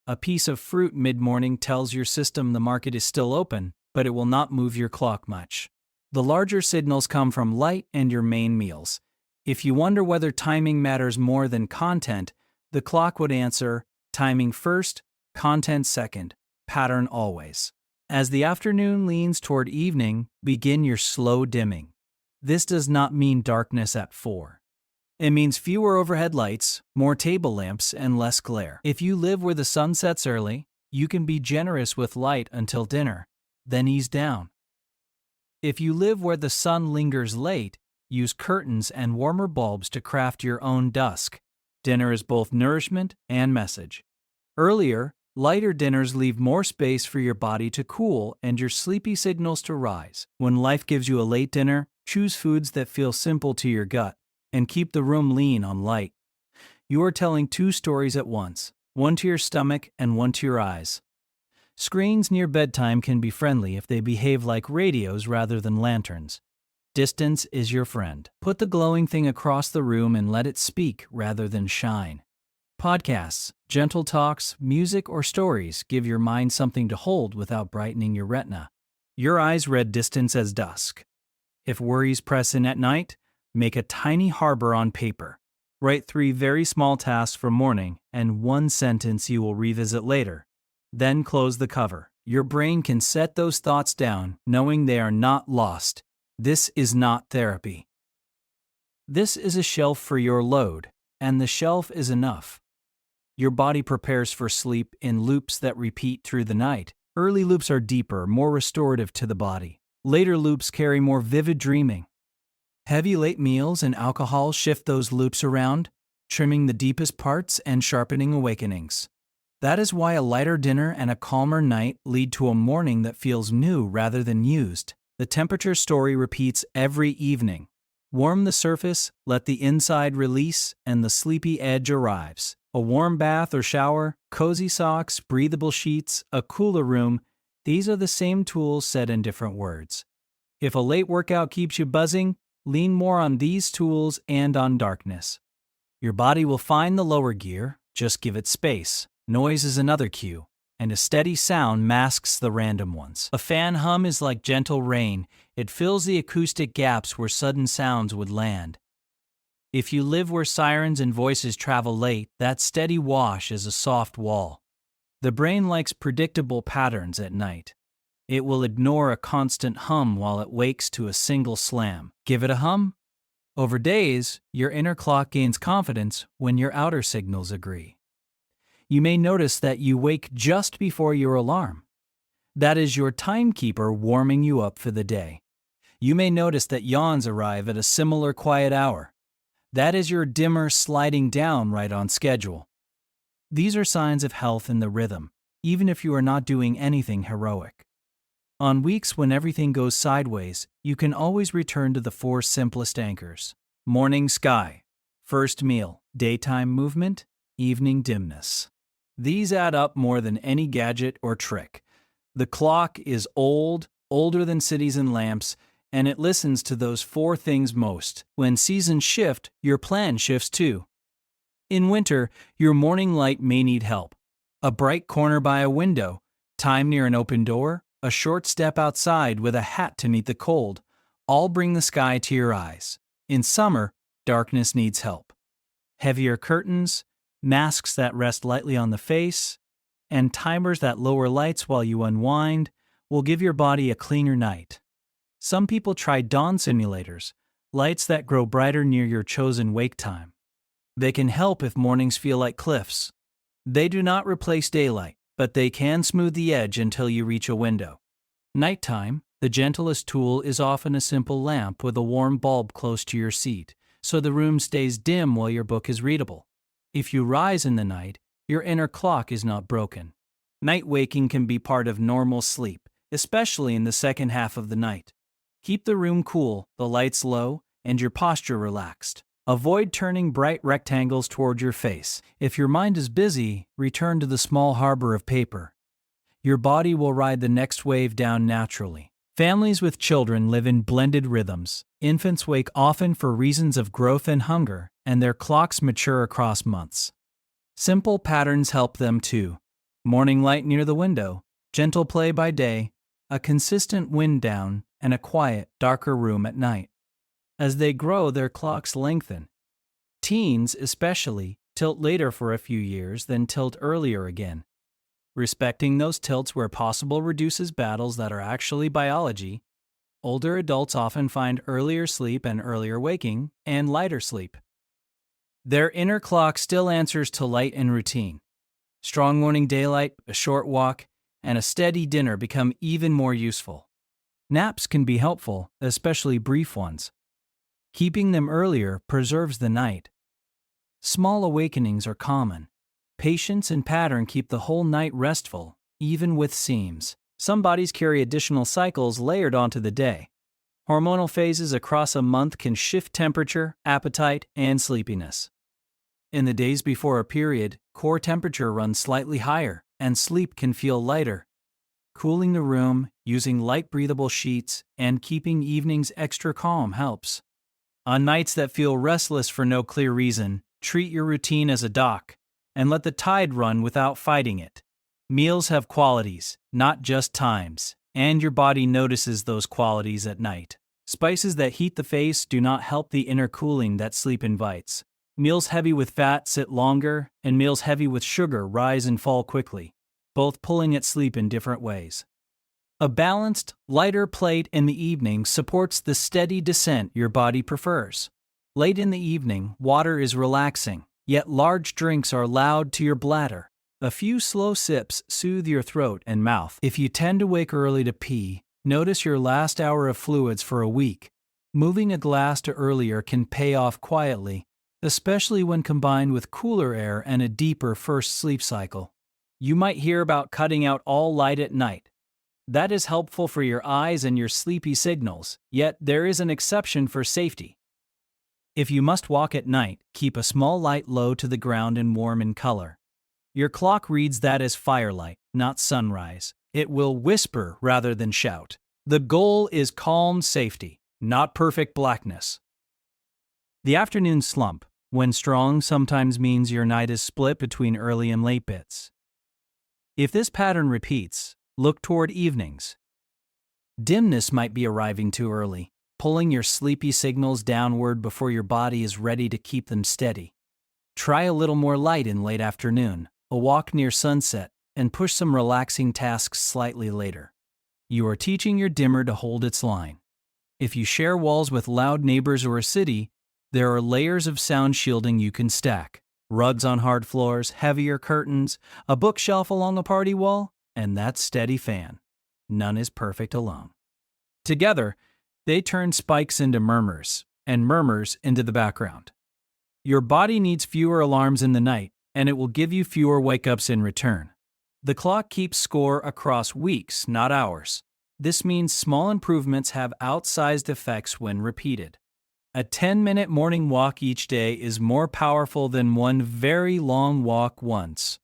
A piece of fruit mid-morning tells your system the market is still open, but it will not move your clock much. The larger signals come from light and your main meals. If you wonder whether timing matters more than content, the clock would answer, timing first, content second, pattern always. As the afternoon leans toward evening, begin your slow dimming. This does not mean darkness at 4. It means fewer overhead lights, more table lamps, and less glare. If you live where the sun sets early, you can be generous with light until dinner, then ease down. If you live where the sun lingers late, use curtains and warmer bulbs to craft your own dusk. Dinner is both nourishment and message. Earlier, lighter dinners leave more space for your body to cool and your sleepy signals to rise. When life gives you a late dinner, choose foods that feel simple to your gut and keep the room lean on light. You are telling 2 stories at once, one to your stomach and one to your eyes. Screens near bedtime can be friendly if they behave like radios rather than lanterns. Distance is your friend. Put the glowing thing across the room and let it speak rather than shine. Podcasts, gentle talks, music, or stories give your mind something to hold without brightening your retina. Your eyes read distance as dusk. If worries press in at night, make a tiny harbor on paper. Write 3 very small tasks for morning and 1 sentence you will revisit later. Then close the cover. Your brain can set those thoughts down, knowing they are not lost. This is not therapy. This is a shelf for your load, and the shelf is enough. Your body prepares for sleep in loops that repeat through the night. Early loops are deeper, more restorative to the body. Later loops carry more vivid dreaming. Heavy late meals and alcohol shift those loops around, trimming the deepest parts and sharpening awakenings. That is why a lighter dinner and a calmer night lead to a morning that feels new rather than used. The temperature story repeats every evening. Warm the surface, let the inside release, and the sleepy edge arrives. A warm bath or shower, cozy socks, breathable sheets, a cooler room, these are the same tools said in different words. If a late workout keeps you buzzing, lean more on these tools and on darkness. Your body will find the lower gear, just give it space. Noise is another cue, and a steady sound masks the random ones. A fan hum is like gentle rain. It fills the acoustic gaps where sudden sounds would land. If you live where sirens and voices travel late, that steady wash is a soft wall. The brain likes predictable patterns at night. It will ignore a constant hum while it wakes to a single slam. Give it a hum. Over days, your inner clock gains confidence when your outer signals agree. You may notice that you wake just before your alarm. That is your timekeeper warming you up for the day. You may notice that yawns arrive at a similar quiet hour. That is your dimmer sliding down right on schedule. These are signs of health in the rhythm, even if you are not doing anything heroic. On weeks when everything goes sideways, you can always return to the four simplest anchors. Morning sky, first meal, daytime movement, evening dimness. These add up more than any gadget or trick. The clock is old, older than cities and lamps, and it listens to those four things most. When seasons shift, your plan shifts too. In winter, your morning light may need help. A bright corner by a window, time near an open door, a short step outside with a hat to meet the cold, all bring the sky to your eyes. In summer, darkness needs help. Heavier curtains, masks that rest lightly on the face, and timers that lower lights while you unwind will give your body a cleaner night. Some people try dawn simulators, lights that grow brighter near your chosen wake time. They can help if mornings feel like cliffs. They do not replace daylight, but they can smooth the edge until you reach a window. Nighttime, the gentlest tool is often a simple lamp with a warm bulb close to your seat, so the room stays dim while your book is readable. If you rise in the night, your inner clock is not broken. Night waking can be part of normal sleep, especially in the second half of the night. Keep the room cool, the lights low, and your posture relaxed. Avoid turning bright rectangles toward your face. If your mind is busy, return to the small harbor of paper. Your body will ride the next wave down naturally. Families with children live in blended rhythms. Infants wake often for reasons of growth and hunger, and their clocks mature across months. Simple patterns help them too. Morning light near the window, gentle play by day, a consistent wind down, and a quiet, darker room at night. As they grow, their clocks lengthen. Teens, especially, tilt later for a few years, then tilt earlier again. Respecting those tilts where possible reduces battles that are actually biology. Older adults often find earlier sleep and earlier waking, and lighter sleep. Their inner clock still answers to light and routine. Strong morning daylight, a short walk, and a steady dinner become even more useful. Naps can be helpful, especially brief ones. Keeping them earlier preserves the night. Small awakenings are common. Patience and pattern keep the whole night restful, even with seams. Some bodies carry additional cycles layered onto the day. Hormonal phases across a month can shift temperature, appetite, and sleepiness. In the days before a period, core temperature runs slightly higher, and sleep can feel lighter. Cooling the room, using light breathable sheets, and keeping evenings extra calm helps. On nights that feel restless for no clear reason, treat your routine as a dock, and let the tide run without fighting it. Meals have qualities, not just times, and your body notices those qualities at night. Spices that heat the face do not help the inner cooling that sleep invites. Meals heavy with fat sit longer, and meals heavy with sugar rise and fall quickly, both pulling at sleep in different ways. A balanced, lighter plate in the evening supports the steady descent your body prefers. Late in the evening, water is relaxing, yet large drinks are loud to your bladder. A few slow sips soothe your throat and mouth. If you tend to wake early to pee, notice your last hour of fluids for a week. Moving a glass to earlier can pay off quietly, especially when combined with cooler air and a deeper first sleep cycle. You might hear about cutting out all light at night. That is helpful for your eyes and your sleepy signals, yet there is an exception for safety. If you must walk at night, keep a small light low to the ground and warm in color. Your clock reads that as firelight, not sunrise. It will whisper rather than shout. The goal is calm safety, not perfect blackness. The afternoon slump, when strong, sometimes means your night is split between early and late bits. If this pattern repeats, look toward evenings. Dimness might be arriving too early, pulling your sleepy signals downward before your body is ready to keep them steady. Try a little more light in late afternoon, a walk near sunset, and push some relaxing tasks slightly later. You are teaching your dimmer to hold its line. If you share walls with loud neighbors or a city, there are layers of sound shielding you can stack. Rugs on hard floors, heavier curtains, a bookshelf along a party wall, and that steady fan. None is perfect alone. Together, they turn spikes into murmurs, and murmurs into the background. Your body needs fewer alarms in the night, and it will give you fewer wake-ups in return. The clock keeps score across weeks, not hours. This means small improvements have outsized effects when repeated. A 10-minute morning walk each day is more powerful than one very long walk once.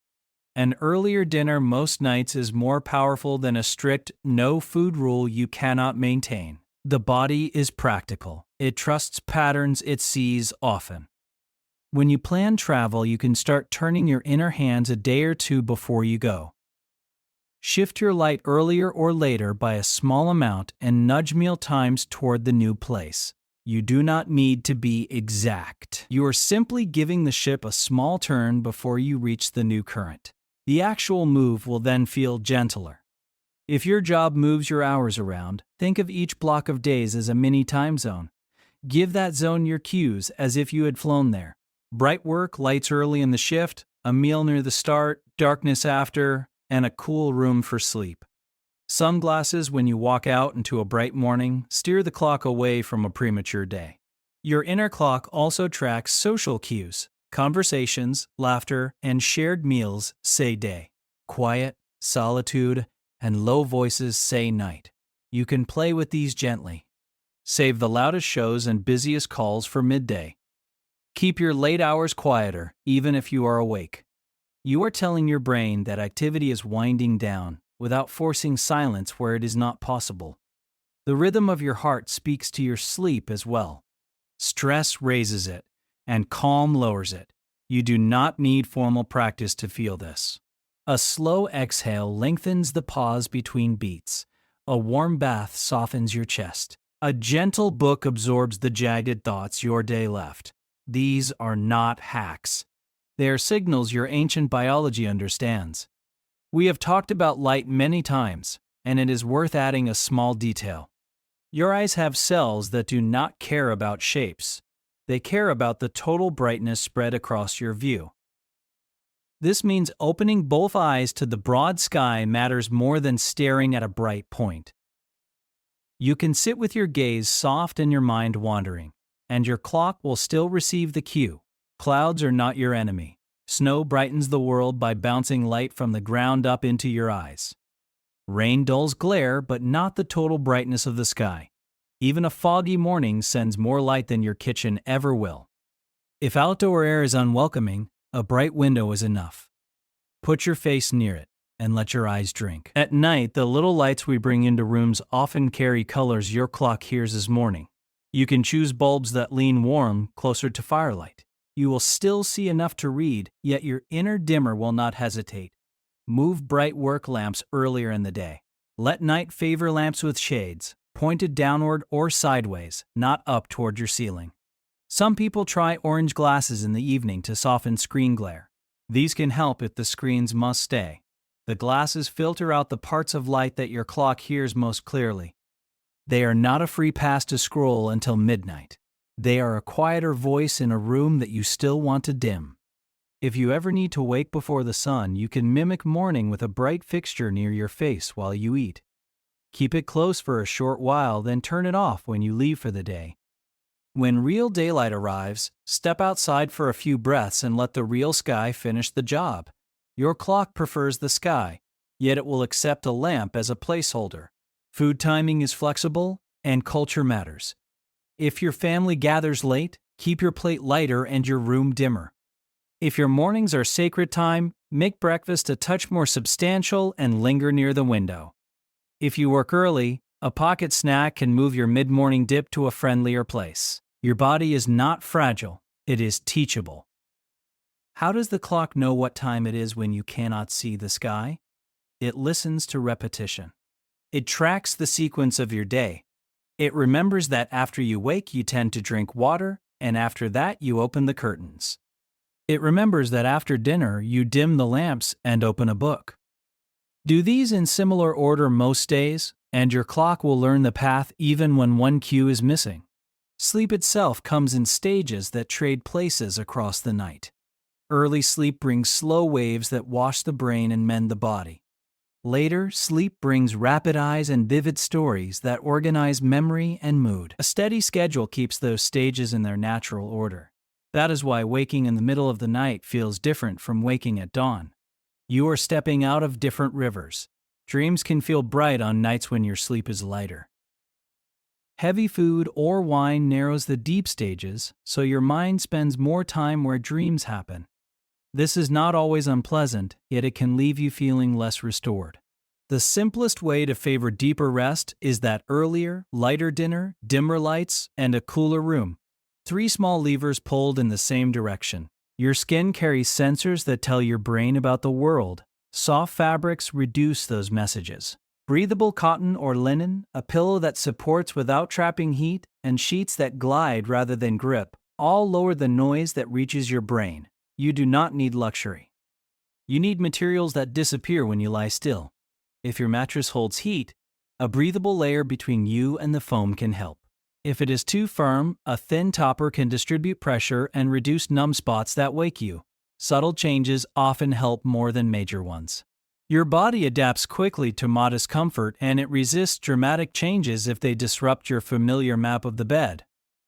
An earlier dinner most nights is more powerful than a strict no-food rule you cannot maintain. The body is practical. It trusts patterns it sees often. When you plan travel, you can start turning your inner hands a day or two before you go. Shift your light earlier or later by a small amount and nudge Mealtimes toward the new place. You do not need to be exact. You are simply giving the ship a small turn before you reach the new current. The actual move will then feel gentler. If your job moves your hours around, think of each block of days as a mini time zone. Give that zone your cues as if you had flown there. Bright work, lights early in the shift, a meal near the start, darkness after, and a cool room for sleep. Sunglasses when you walk out into a bright morning, steer the clock away from a premature day. Your inner clock also tracks social cues. Conversations, laughter, and shared meals say day. Quiet, solitude, and low voices say night. You can play with these gently. Save the loudest shows and busiest calls for midday. Keep your late hours quieter, even if you are awake. You are telling your brain that activity is winding down, without forcing silence where it is not possible. The rhythm of your heart speaks to your sleep as well. Stress raises it, and calm lowers it. You do not need formal practice to feel this. A slow exhale lengthens the pause between beats. A warm bath softens your chest. A gentle book absorbs the jagged thoughts your day left. These are not hacks. They are signals your ancient biology understands. We have talked about light many times, and it is worth adding a small detail. Your eyes have cells that do not care about shapes. They care about the total brightness spread across your view. This means opening both eyes to the broad sky matters more than staring at a bright point. You can sit with your gaze soft and your mind wandering, and your clock will still receive the cue. Clouds are not your enemy. Snow brightens the world by bouncing light from the ground up into your eyes. Rain dulls glare, but not the total brightness of the sky. Even a foggy morning sends more light than your kitchen ever will. If outdoor air is unwelcoming, a bright window is enough. Put your face near it and let your eyes drink. At night, the little lights we bring into rooms often carry colors your clock hears as morning. You can choose bulbs that lean warm, closer to firelight. You will still see enough to read, yet your inner dimmer will not hesitate. Move bright work lamps earlier in the day. Let night favor lamps with shades, pointed downward or sideways, not up toward your ceiling. Some people try orange glasses in the evening to soften screen glare. These can help if the screens must stay. The glasses filter out the parts of light that your clock hears most clearly. They are not a free pass to scroll until midnight. They are a quieter voice in a room that you still want to dim. If you ever need to wake before the sun, you can mimic morning with a bright fixture near your face while you eat. Keep it close for a short while, then turn it off when you leave for the day. When real daylight arrives, step outside for a few breaths and let the real sky finish the job. Your clock prefers the sky, yet it will accept a lamp as a placeholder. Food timing is flexible, and culture matters. If your family gathers late, keep your plate lighter and your room dimmer. If your mornings are sacred time, make breakfast a touch more substantial and linger near the window. If you work early, a pocket snack can move your mid-morning dip to a friendlier place. Your body is not fragile, it is teachable. How does the clock know what time it is when you cannot see the sky? It listens to repetition. It tracks the sequence of your day. It remembers that after you wake, you tend to drink water, and after that, you open the curtains. It remembers that after dinner, you dim the lamps and open a book. Do these in similar order most days, and your clock will learn the path even when one cue is missing. Sleep itself comes in stages that trade places across the night. Early sleep brings slow waves that wash the brain and mend the body. Later, sleep brings rapid eyes and vivid stories that organize memory and mood. A steady schedule keeps those stages in their natural order. That is why waking in the middle of the night feels different from waking at dawn. You are stepping out of different rivers. Dreams can feel bright on nights when your sleep is lighter. Heavy food or wine narrows the deep stages, so your mind spends more time where dreams happen. This is not always unpleasant, yet it can leave you feeling less restored. The simplest way to favor deeper rest is that earlier, lighter dinner, dimmer lights, and a cooler room. 3 small levers pulled in the same direction. Your skin carries sensors that tell your brain about the world. Soft fabrics reduce those messages. Breathable cotton or linen, a pillow that supports without trapping heat, and sheets that glide rather than grip, all lower the noise that reaches your brain. You do not need luxury. You need materials that disappear when you lie still. If your mattress holds heat, a breathable layer between you and the foam can help. If it is too firm, a thin topper can distribute pressure and reduce numb spots that wake you. Subtle changes often help more than major ones. Your body adapts quickly to modest comfort, and it resists dramatic changes if they disrupt your familiar map of the bed.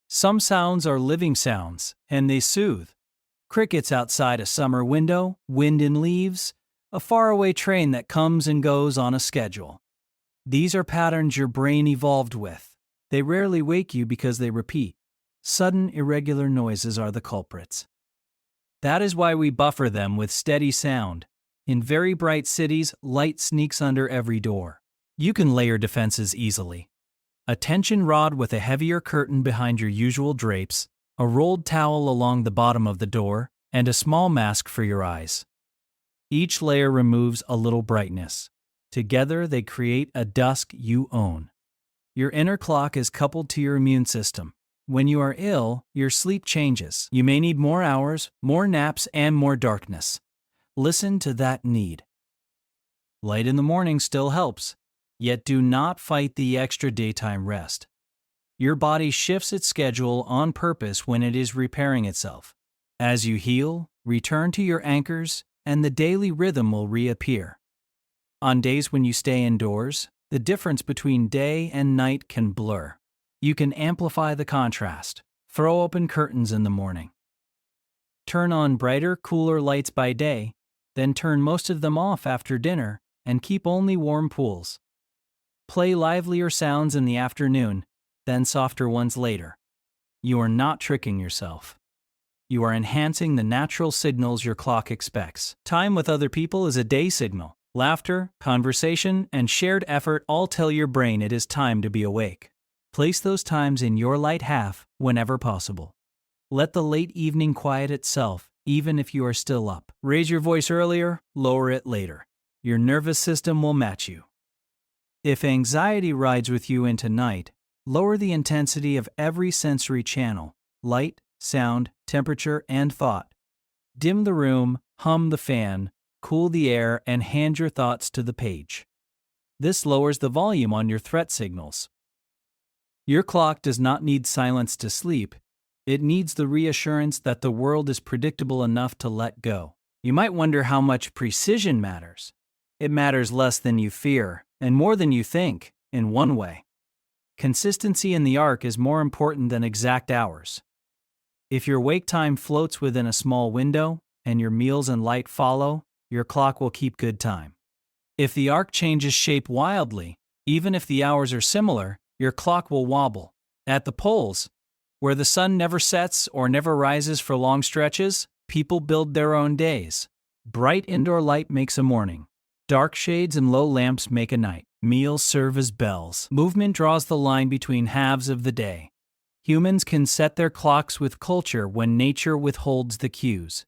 Some sounds are living sounds, and they soothe. Crickets outside a summer window, wind in leaves, a faraway train that comes and goes on a schedule. These are patterns your brain evolved with. They rarely wake you because they repeat. Sudden, irregular noises are the culprits. That is why we buffer them with steady sound. In very bright cities, light sneaks under every door. You can layer defenses easily. A tension rod with a heavier curtain behind your usual drapes, a rolled towel along the bottom of the door, and a small mask for your eyes. Each layer removes a little brightness. Together, they create a dusk you own. Your inner clock is coupled to your immune system. When you are ill, your sleep changes. You may need more hours, more naps, and more darkness. Listen to that need. Light in the morning still helps, yet do not fight the extra daytime rest. Your body shifts its schedule on purpose when it is repairing itself. As you heal, return to your anchors, and the daily rhythm will reappear. On days when you stay indoors, the difference between day and night can blur. You can amplify the contrast. Throw open curtains in the morning. Turn on brighter, cooler lights by day, then turn most of them off after dinner and keep only warm pools. Play livelier sounds in the afternoon, then softer ones later. You are not tricking yourself. You are enhancing the natural signals your clock expects. Time with other people is a day signal. Laughter, conversation, and shared effort all tell your brain it is time to be awake. Place those times in your light half whenever possible. Let the late evening quiet itself, even if you are still up. Raise your voice earlier, lower it later. Your nervous system will match you. If anxiety rides with you into night, lower the intensity of every sensory channel: light, sound, temperature, and thought. Dim the room, hum the fan, cool the air, and hand your thoughts to the page. This lowers the volume on your threat signals. Your clock does not need silence to sleep. It needs the reassurance that the world is predictable enough to let go. You might wonder how much precision matters. It matters less than you fear, and more than you think, in one way. Consistency in the arc is more important than exact hours. If your wake time floats within a small window, and your meals and light follow, your clock will keep good time. If the arc changes shape wildly, even if the hours are similar, your clock will wobble. At the poles, where the sun never sets or never rises for long stretches, people build their own days. Bright indoor light makes a morning. Dark shades and low lamps make a night. Meals serve as bells. Movement draws the line between halves of the day. Humans can set their clocks with culture when nature withholds the cues.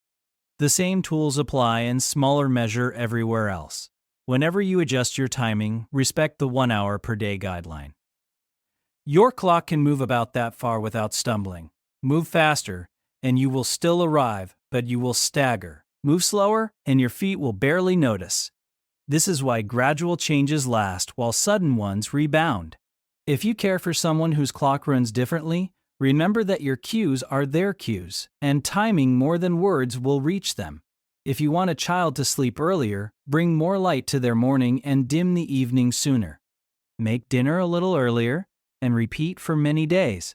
The same tools apply in smaller measure everywhere else. Whenever you adjust your timing, respect the 1 hour per day guideline. Your clock can move about that far without stumbling. Move faster, and you will still arrive, but you will stagger. Move slower, and your feet will barely notice. This is why gradual changes last while sudden ones rebound. If you care for someone whose clock runs differently, remember that your cues are their cues, and timing more than words will reach them. If you want a child to sleep earlier, bring more light to their morning and dim the evening sooner. Make dinner a little earlier, and repeat for many days.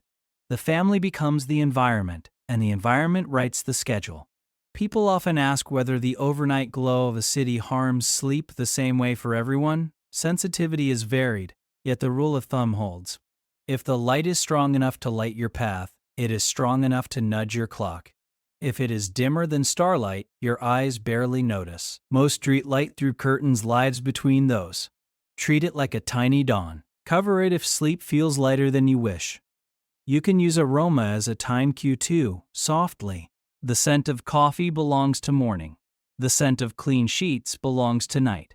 The family becomes the environment, and the environment writes the schedule. People often ask whether the overnight glow of a city harms sleep the same way for everyone. Sensitivity is varied, yet the rule of thumb holds. If the light is strong enough to light your path, it is strong enough to nudge your clock. If it is dimmer than starlight, your eyes barely notice. Most street light through curtains lies between those. Treat it like a tiny dawn. Cover it if sleep feels lighter than you wish. You can use aroma as a time cue too, softly. The scent of coffee belongs to morning. The scent of clean sheets belongs to night.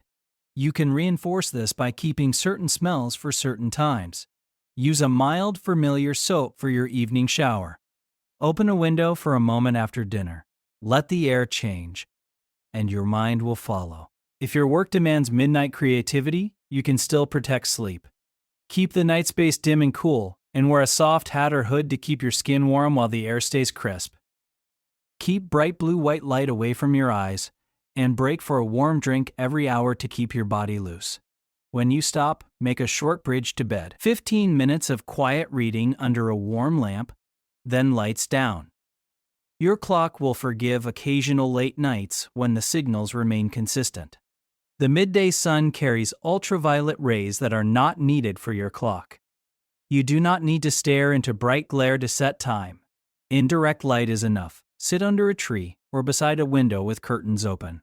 You can reinforce this by keeping certain smells for certain times. Use a mild, familiar soap for your evening shower. Open a window for a moment after dinner. Let the air change, and your mind will follow. If your work demands midnight creativity, you can still protect sleep. Keep the night space dim and cool, and wear a soft hat or hood to keep your skin warm while the air stays crisp. Keep bright blue-white light away from your eyes, and break for a warm drink every hour to keep your body loose. When you stop, make a short bridge to bed. 15 minutes of quiet reading under a warm lamp, then lights down. Your clock will forgive occasional late nights when the signals remain consistent. The midday sun carries ultraviolet rays that are not needed for your clock. You do not need to stare into bright glare to set time. Indirect light is enough. Sit under a tree or beside a window with curtains open.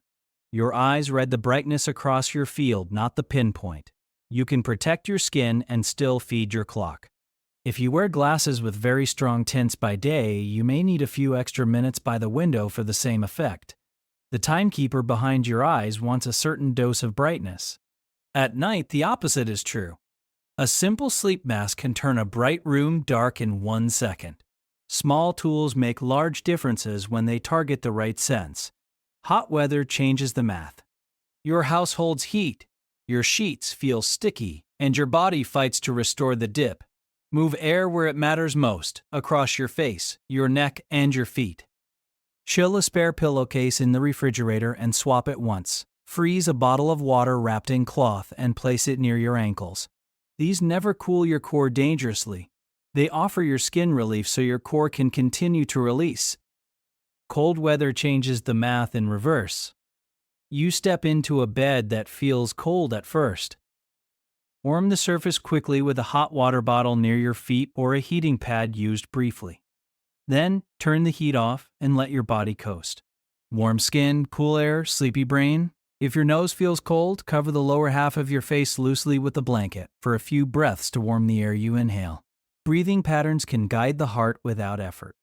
Your eyes read the brightness across your field, not the pinpoint. You can protect your skin and still feed your clock. If you wear glasses with very strong tints by day, you may need a few extra minutes by the window for the same effect. The timekeeper behind your eyes wants a certain dose of brightness. At night, the opposite is true. A simple sleep mask can turn a bright room dark in 1 second. Small tools make large differences when they target the right sense. Hot weather changes the math. Your house holds heat, your sheets feel sticky, and your body fights to restore the dip. Move air where it matters most, across your face, your neck, and your feet. Chill a spare pillowcase in the refrigerator and swap it once. Freeze a bottle of water wrapped in cloth and place it near your ankles. These never cool your core dangerously. They offer your skin relief so your core can continue to release. Cold weather changes the math in reverse. You step into a bed that feels cold at first. Warm the surface quickly with a hot water bottle near your feet or a heating pad used briefly. Then, turn the heat off and let your body coast. Warm skin, cool air, sleepy brain. If your nose feels cold, cover the lower half of your face loosely with a blanket for a few breaths to warm the air you inhale. Breathing patterns can guide the heart without effort.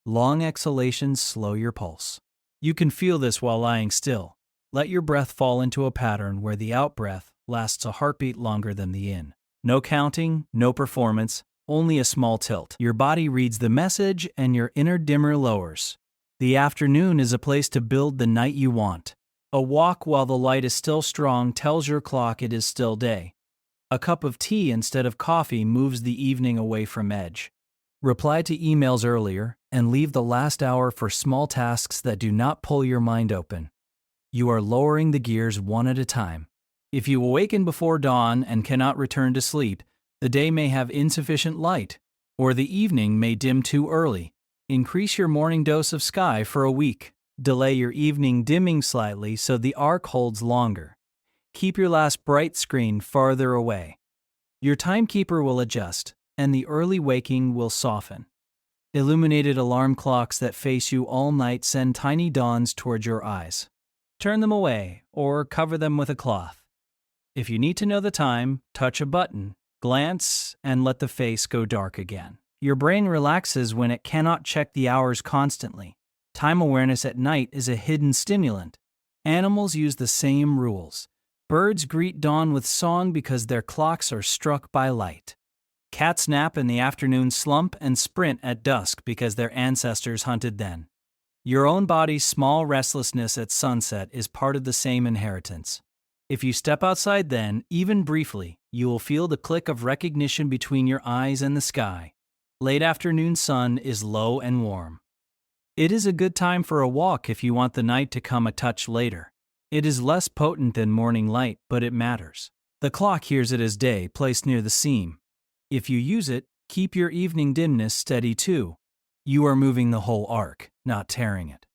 Long exhalations slow your pulse. You can feel this while lying still. Let your breath fall into a pattern where the out-breath lasts a heartbeat longer than the in. No counting, no performance, only a small tilt. Your body reads the message and your inner dimmer lowers. The afternoon is a place to build the night you want. A walk while the light is still strong tells your clock it is still day. A cup of tea instead of coffee moves the evening away from edge. Reply to emails earlier and leave the last hour for small tasks that do not pull your mind open. You are lowering the gears one at a time. If you awaken before dawn and cannot return to sleep, the day may have insufficient light, or the evening may dim too early. Increase your morning dose of sky for a week. Delay your evening dimming slightly so the arc holds longer. Keep your last bright screen farther away. Your timekeeper will adjust, and the early waking will soften. Illuminated alarm clocks that face you all night send tiny dawns toward your eyes. Turn them away or cover them with a cloth. If you need to know the time, touch a button, glance, and let the face go dark again. Your brain relaxes when it cannot check the hours constantly. Time awareness at night is a hidden stimulant. Animals use the same rules. Birds greet dawn with song because their clocks are struck by light. Cats nap in the afternoon slump and sprint at dusk because their ancestors hunted then. Your own body's small restlessness at sunset is part of the same inheritance. If you step outside then, even briefly, you will feel the click of recognition between your eyes and the sky. Late afternoon sun is low and warm. It is a good time for a walk if you want the night to come a touch later. It is less potent than morning light, but it matters. The clock hears it as day, placed near the seam. If you use it, keep your evening dimness steady too. You are moving the whole arc, not tearing it.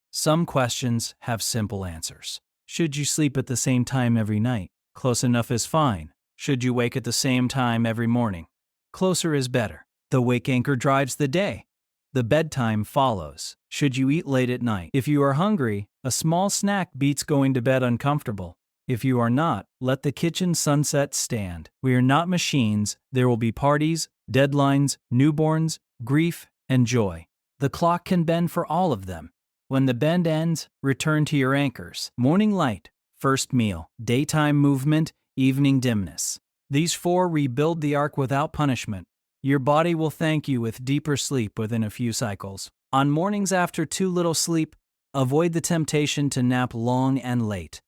Some questions have simple answers. Should you sleep at the same time every night? Close enough is fine. Should you wake at the same time every morning? Closer is better. The wake anchor drives the day. The bedtime follows. Should you eat late at night? If you are hungry, a small snack beats going to bed uncomfortable. If you are not, let the kitchen sunset stand. We are not machines. There will be parties, deadlines, newborns, grief, and joy. The clock can bend for all of them. When the bend ends, return to your anchors. Morning light, first meal, daytime movement, evening dimness. These 4 rebuild the arc without punishment. Your body will thank you with deeper sleep within a few cycles. On mornings after too little sleep, avoid the temptation to nap long and late.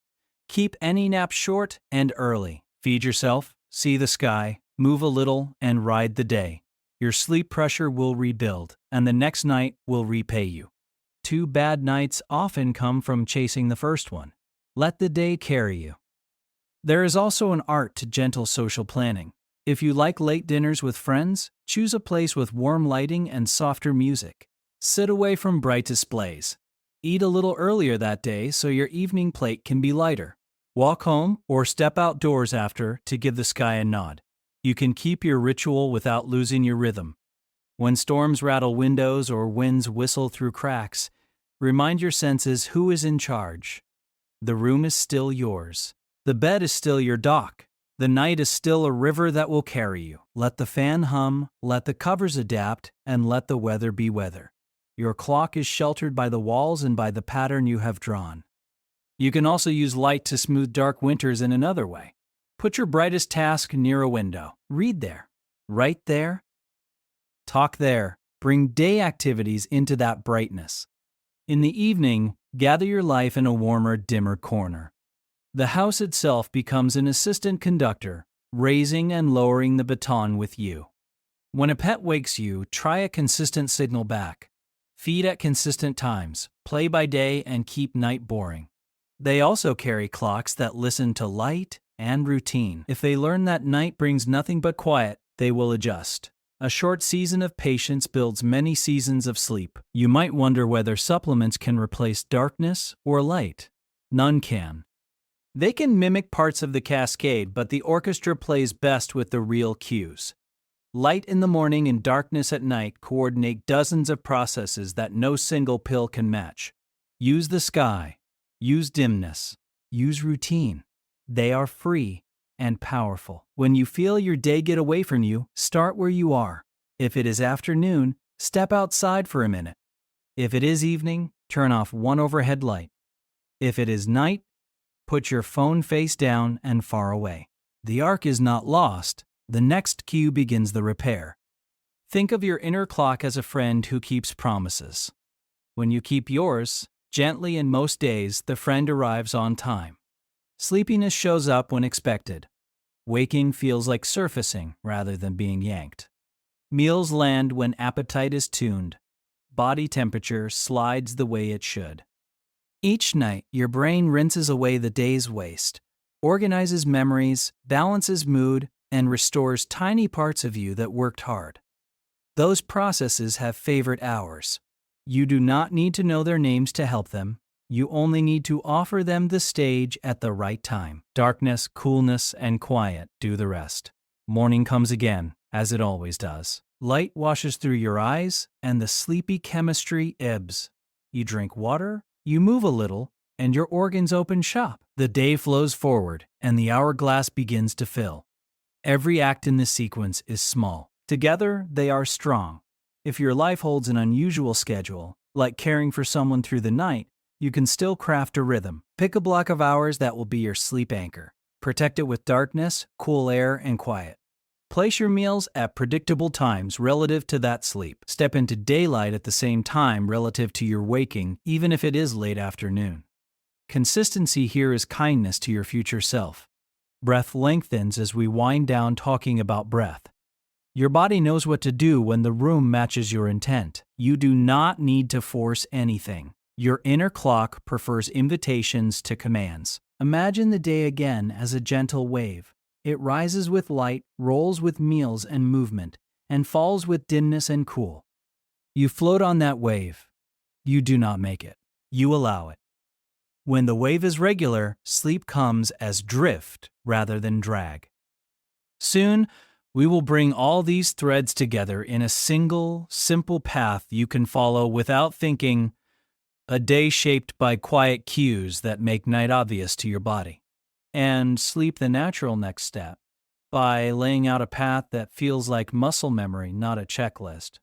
Keep any nap short and early. Feed yourself, see the sky, move a little, and ride the day. Your sleep pressure will rebuild, and the next night will repay you. 2 bad nights often come from chasing the first one. Let the day carry you. There is also an art to gentle social planning. If you like late dinners with friends, choose a place with warm lighting and softer music. Sit away from bright displays. Eat a little earlier that day so your evening plate can be lighter. Walk home or step outdoors after to give the sky a nod. You can keep your ritual without losing your rhythm. When storms rattle windows or winds whistle through cracks, remind your senses who is in charge. The room is still yours. The bed is still your dock. The night is still a river that will carry you. Let the fan hum, let the covers adapt, and let the weather be weather. Your clock is sheltered by the walls and by the pattern you have drawn. You can also use light to smooth dark winters in another way. Put your brightest task near a window. Read there. Write there. Talk there. Bring day activities into that brightness. In the evening, gather your life in a warmer, dimmer corner. The house itself becomes an assistant conductor, raising and lowering the baton with you. When a pet wakes you, try a consistent signal back. Feed at consistent times, play by day, and keep night boring. They also carry clocks that listen to light and routine. If they learn that night brings nothing but quiet, they will adjust. A short season of patience builds many seasons of sleep. You might wonder whether supplements can replace darkness or light. None can. They can mimic parts of the cascade, but the orchestra plays best with the real cues. Light in the morning and darkness at night coordinate dozens of processes that no single pill can match. Use the sky. Use dimness. Use routine. They are free and powerful. When you feel your day get away from you, start where you are. If it is afternoon, step outside for a minute. If it is evening, turn off one overhead light. If it is night, put your phone face down and far away. The arc is not lost. The next cue begins the repair. Think of your inner clock as a friend who keeps promises. When you keep yours, gently and most days, the friend arrives on time. Sleepiness shows up when expected. Waking feels like surfacing rather than being yanked. Meals land when appetite is tuned. Body temperature slides the way it should. Each night, your brain rinses away the day's waste, organizes memories, balances mood, and restores tiny parts of you that worked hard. Those processes have favorite hours. You do not need to know their names to help them. You only need to offer them the stage at the right time. Darkness, coolness, and quiet do the rest. Morning comes again, as it always does. Light washes through your eyes, and the sleepy chemistry ebbs. You drink water, you move a little, and your organs open shop. The day flows forward, and the hourglass begins to fill. Every act in this sequence is small. Together, they are strong. If your life holds an unusual schedule, like caring for someone through the night, you can still craft a rhythm. Pick a block of hours that will be your sleep anchor. Protect it with darkness, cool air, and quiet. Place your meals at predictable times relative to that sleep. Step into daylight at the same time relative to your waking, even if it is late afternoon. Consistency here is kindness to your future self. Breath lengthens as we wind down talking about breath. Your body knows what to do when the room matches your intent. You do not need to force anything. Your inner clock prefers invitations to commands. Imagine the day again as a gentle wave. It rises with light, rolls with meals and movement, and falls with dimness and cool. You float on that wave. You do not make it. You allow it. When the wave is regular, sleep comes as drift rather than drag. Soon, we will bring all these threads together in a single, simple path you can follow without thinking, a day shaped by quiet cues that make night obvious to your body. And sleep the natural next step by laying out a path that feels like muscle memory, not a checklist.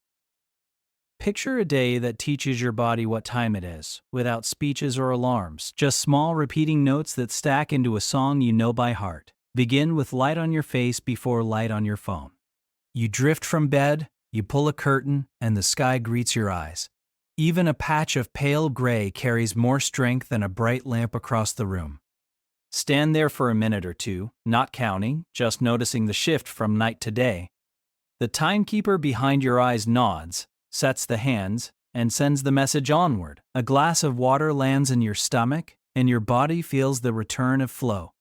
Picture a day that teaches your body what time it is, without speeches or alarms, just small repeating notes that stack into a song you know by heart. Begin with light on your face before light on your phone. You drift from bed, you pull a curtain, and the sky greets your eyes. Even a patch of pale gray carries more strength than a bright lamp across the room. Stand there for a minute or two, not counting, just noticing the shift from night to day. The timekeeper behind your eyes nods, sets the hands, and sends the message onward. A glass of water lands in your stomach, and your body feels the return of flow.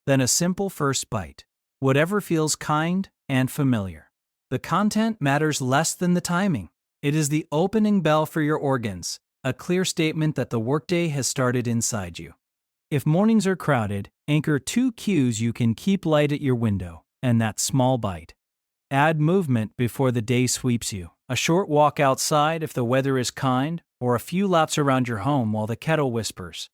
Then a simple first bite, whatever feels kind and familiar. The content matters less than the timing. It is the opening bell for your organs, a clear statement that the workday has started inside you. If mornings are crowded, anchor 2 cues you can keep light at your window, and that small bite. Add movement before the day sweeps you. A short walk outside if the weather is kind, or a few laps around your home while the kettle whispers.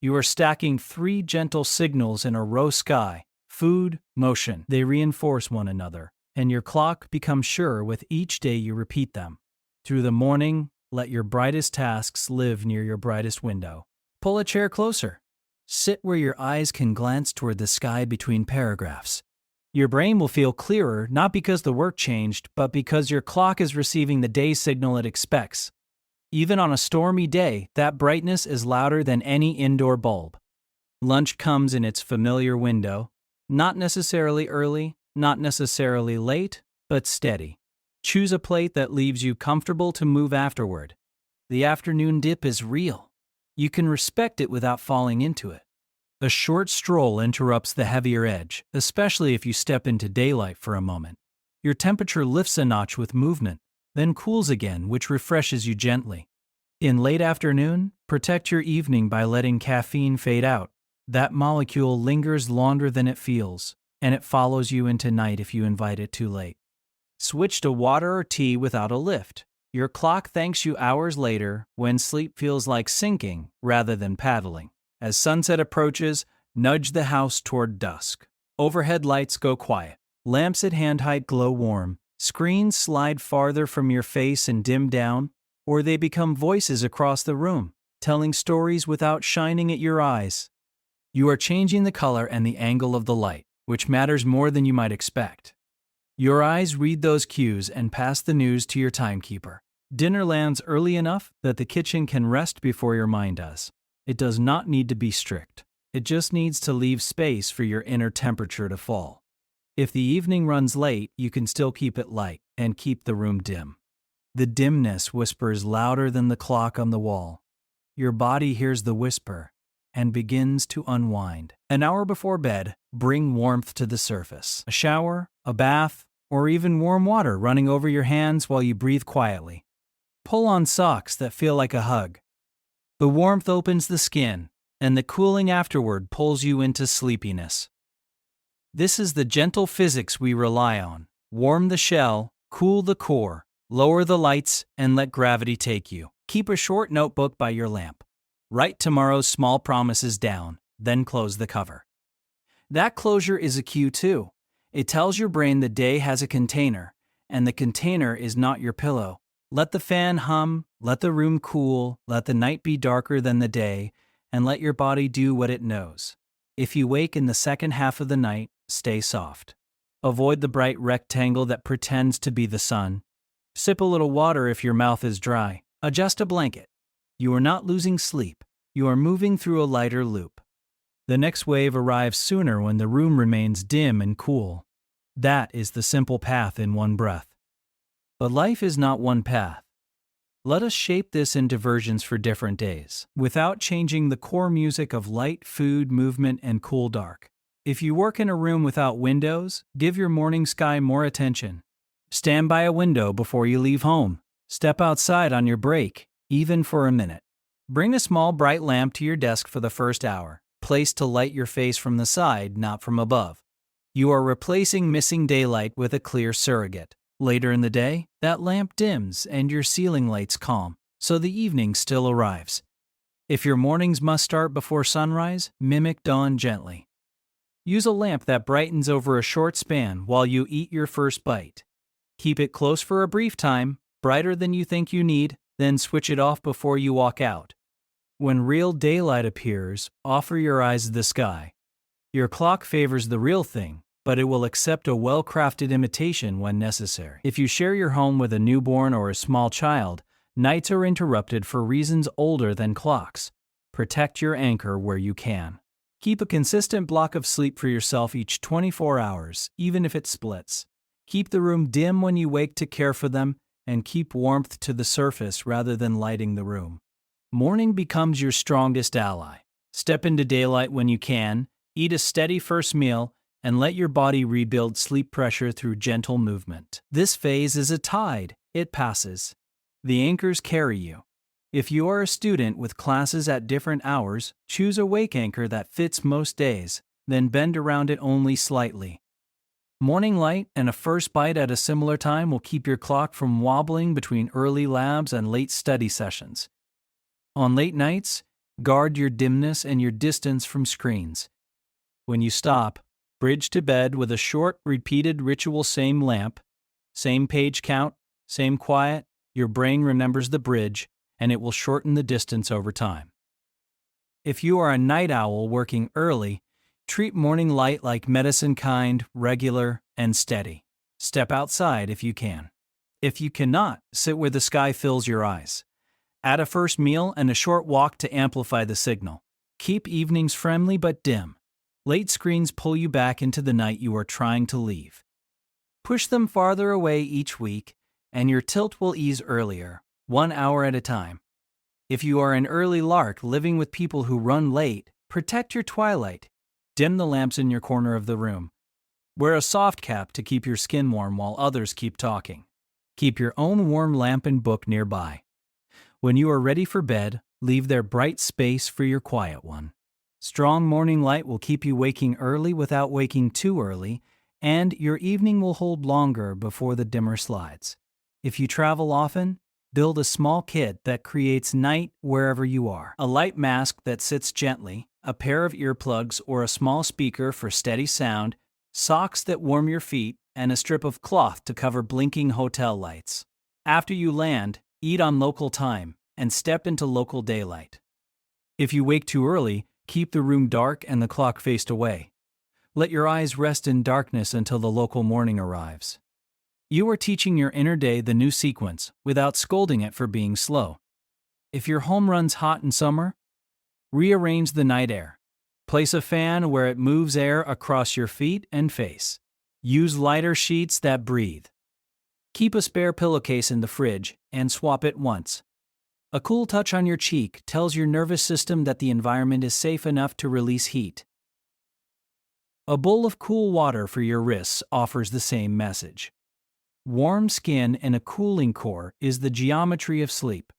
You are stacking 3 gentle signals in a row sky: food, motion. They reinforce one another, and your clock becomes sure with each day you repeat them. Through the morning, let your brightest tasks live near your brightest window. Pull a chair closer. Sit where your eyes can glance toward the sky between paragraphs. Your brain will feel clearer not because the work changed, but because your clock is receiving the day signal it expects. Even on a stormy day, that brightness is louder than any indoor bulb. Lunch comes in its familiar window, not necessarily early, not necessarily late, but steady. Choose a plate that leaves you comfortable to move afterward. The afternoon dip is real. You can respect it without falling into it. A short stroll interrupts the heavier edge, especially if you step into daylight for a moment. Your temperature lifts a notch with movement, then cools again, which refreshes you gently. In late afternoon, protect your evening by letting caffeine fade out. That molecule lingers longer than it feels, and it follows you into night if you invite it too late. Switch to water or tea without a lift. Your clock thanks you hours later when sleep feels like sinking rather than paddling. As sunset approaches, nudge the house toward dusk. Overhead lights go quiet. Lamps at hand height glow warm. Screens slide farther from your face and dim down, or they become voices across the room, telling stories without shining at your eyes. You are changing the color and the angle of the light, which matters more than you might expect. Your eyes read those cues and pass the news to your timekeeper. Dinner lands early enough that the kitchen can rest before your mind does. It does not need to be strict. It just needs to leave space for your inner temperature to fall. If the evening runs late, you can still keep it light and keep the room dim. The dimness whispers louder than the clock on the wall. Your body hears the whisper and begins to unwind. An hour before bed, bring warmth to the surface. A shower, a bath, or even warm water running over your hands while you breathe quietly. Pull on socks that feel like a hug. The warmth opens the skin, and the cooling afterward pulls you into sleepiness. This is the gentle physics we rely on. Warm the shell, cool the core, lower the lights, and let gravity take you. Keep a short notebook by your lamp. Write tomorrow's small promises down, then close the cover. That closure is a cue too. It tells your brain the day has a container, and the container is not your pillow. Let the fan hum, let the room cool, let the night be darker than the day, and let your body do what it knows. If you wake in the second half of the night, stay soft. Avoid the bright rectangle that pretends to be the sun. Sip a little water if your mouth is dry. Adjust a blanket. You are not losing sleep. You are moving through a lighter loop. The next wave arrives sooner when the room remains dim and cool. That is the simple path in one breath. But life is not one path. Let us shape this into versions for different days, without changing the core music of light, food, movement, and cool dark. If you work in a room without windows, give your morning sky more attention. Stand by a window before you leave home. Step outside on your break, even for a minute. Bring a small bright lamp to your desk for the first hour, placed to light your face from the side, not from above. You are replacing missing daylight with a clear surrogate. Later in the day, that lamp dims and your ceiling lights calm, so the evening still arrives. If your mornings must start before sunrise, mimic dawn gently. Use a lamp that brightens over a short span while you eat your first bite. Keep it close for a brief time, brighter than you think you need, then switch it off before you walk out. When real daylight appears, offer your eyes the sky. Your clock favors the real thing, but it will accept a well-crafted imitation when necessary. If you share your home with a newborn or a small child, nights are interrupted for reasons older than clocks. Protect your anchor where you can. Keep a consistent block of sleep for yourself each 24 hours, even if it splits. Keep the room dim when you wake to care for them, and keep warmth to the surface rather than lighting the room. Morning becomes your strongest ally. Step into daylight when you can, eat a steady first meal, and let your body rebuild sleep pressure through gentle movement. This phase is a tide. It passes. The anchors carry you. If you are a student with classes at different hours, choose a wake anchor that fits most days, then bend around it only slightly. Morning light and a first bite at a similar time will keep your clock from wobbling between early labs and late study sessions. On late nights, guard your dimness and your distance from screens. When you stop, bridge to bed with a short, repeated ritual: same lamp, same page count, same quiet. Your brain remembers the bridge, and it will shorten the distance over time. If you are a night owl working early, treat morning light like medicine, kind, regular, and steady. Step outside if you can. If you cannot, sit where the sky fills your eyes. Add a first meal and a short walk to amplify the signal. Keep evenings friendly but dim. Late screens pull you back into the night you are trying to leave. Push them farther away each week, and your tilt will ease earlier, 1 hour at a time. If you are an early lark living with people who run late, protect your twilight. Dim the lamps in your corner of the room. Wear a soft cap to keep your skin warm while others keep talking. Keep your own warm lamp and book nearby. When you are ready for bed, leave there bright space for your quiet one. Strong morning light will keep you waking early without waking too early, and your evening will hold longer before the dimmer slides. If you travel often, build a small kit that creates night wherever you are. A light mask that sits gently, a pair of earplugs or a small speaker for steady sound, socks that warm your feet, and a strip of cloth to cover blinking hotel lights. After you land, eat on local time and step into local daylight. If you wake too early, keep the room dark and the clock faced away. Let your eyes rest in darkness until the local morning arrives. You are teaching your inner day the new sequence without scolding it for being slow. If your home runs hot in summer, rearrange the night air. Place a fan where it moves air across your feet and face. Use lighter sheets that breathe. Keep a spare pillowcase in the fridge and swap it once. A cool touch on your cheek tells your nervous system that the environment is safe enough to release heat. A bowl of cool water for your wrists offers the same message. Warm skin and a cooling core is the geometry of sleep,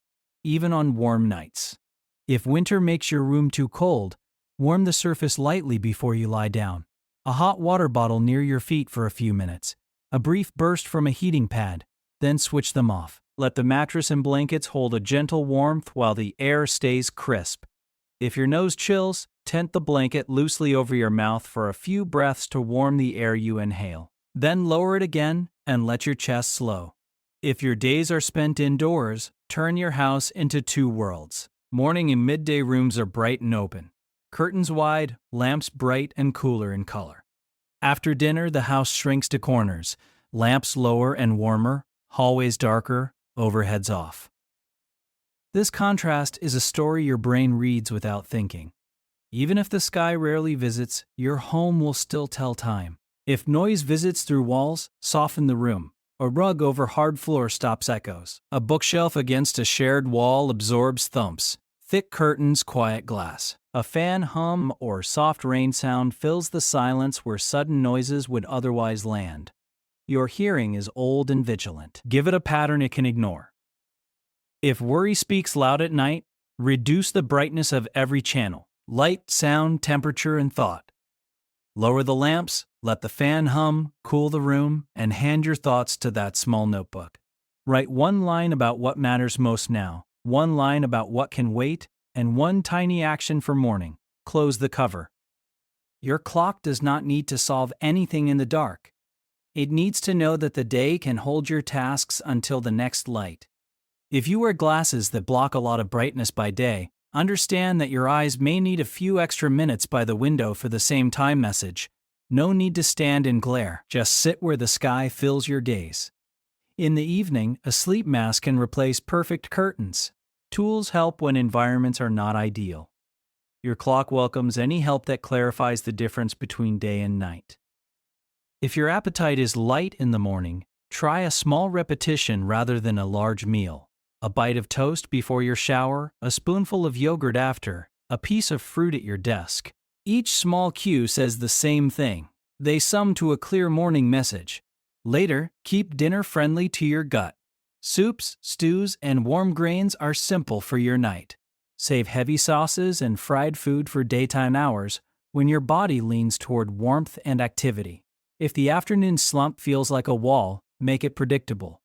even on warm nights. If winter makes your room too cold, warm the surface lightly before you lie down. A hot water bottle near your feet for a few minutes. A brief burst from a heating pad, then switch them off. Let the mattress and blankets hold a gentle warmth while the air stays crisp. If your nose chills, tent the blanket loosely over your mouth for a few breaths to warm the air you inhale. Then lower it again and let your chest slow. If your days are spent indoors, turn your house into two worlds. Morning and midday rooms are bright and open. Curtains wide, lamps bright and cooler in color. After dinner, the house shrinks to corners. Lamps lower and warmer, hallways darker, overheads off. This contrast is a story your brain reads without thinking. Even if the sky rarely visits, your home will still tell time. If noise visits through walls, soften the room. A rug over hard floor stops echoes. A bookshelf against a shared wall absorbs thumps. Thick curtains quiet glass. A fan hum or soft rain sound fills the silence where sudden noises would otherwise land. Your hearing is old and vigilant. Give it a pattern it can ignore. If worry speaks loud at night, Reduce the brightness of every channel: light, sound, temperature, and thought. Lower the lamps, let the fan hum, cool the room, and hand your thoughts to that small notebook. Write one line about what matters most now, one line about what can wait, and one tiny action for morning. Close the cover. Your clock does not need to solve anything in the dark. It needs to know that the day can hold your tasks until the next light. If you wear glasses that block a lot of brightness by day, understand that your eyes may need a few extra minutes by the window for the same time message. No need to stand in glare, just sit where the sky fills your gaze. In the evening, a sleep mask can replace perfect curtains. Tools help when environments are not ideal. Your clock welcomes any help that clarifies the difference between day and night. If your appetite is light in the morning, try a small repetition rather than a large meal. A bite of toast before your shower, a spoonful of yogurt after, a piece of fruit at your desk. Each small cue says the same thing. They sum to a clear morning message. Later, keep dinner friendly to your gut. Soups, stews, and warm grains are simple for your night. Save heavy sauces and fried food for daytime hours when your body leans toward warmth and activity. If the afternoon slump feels like a wall, make it predictable.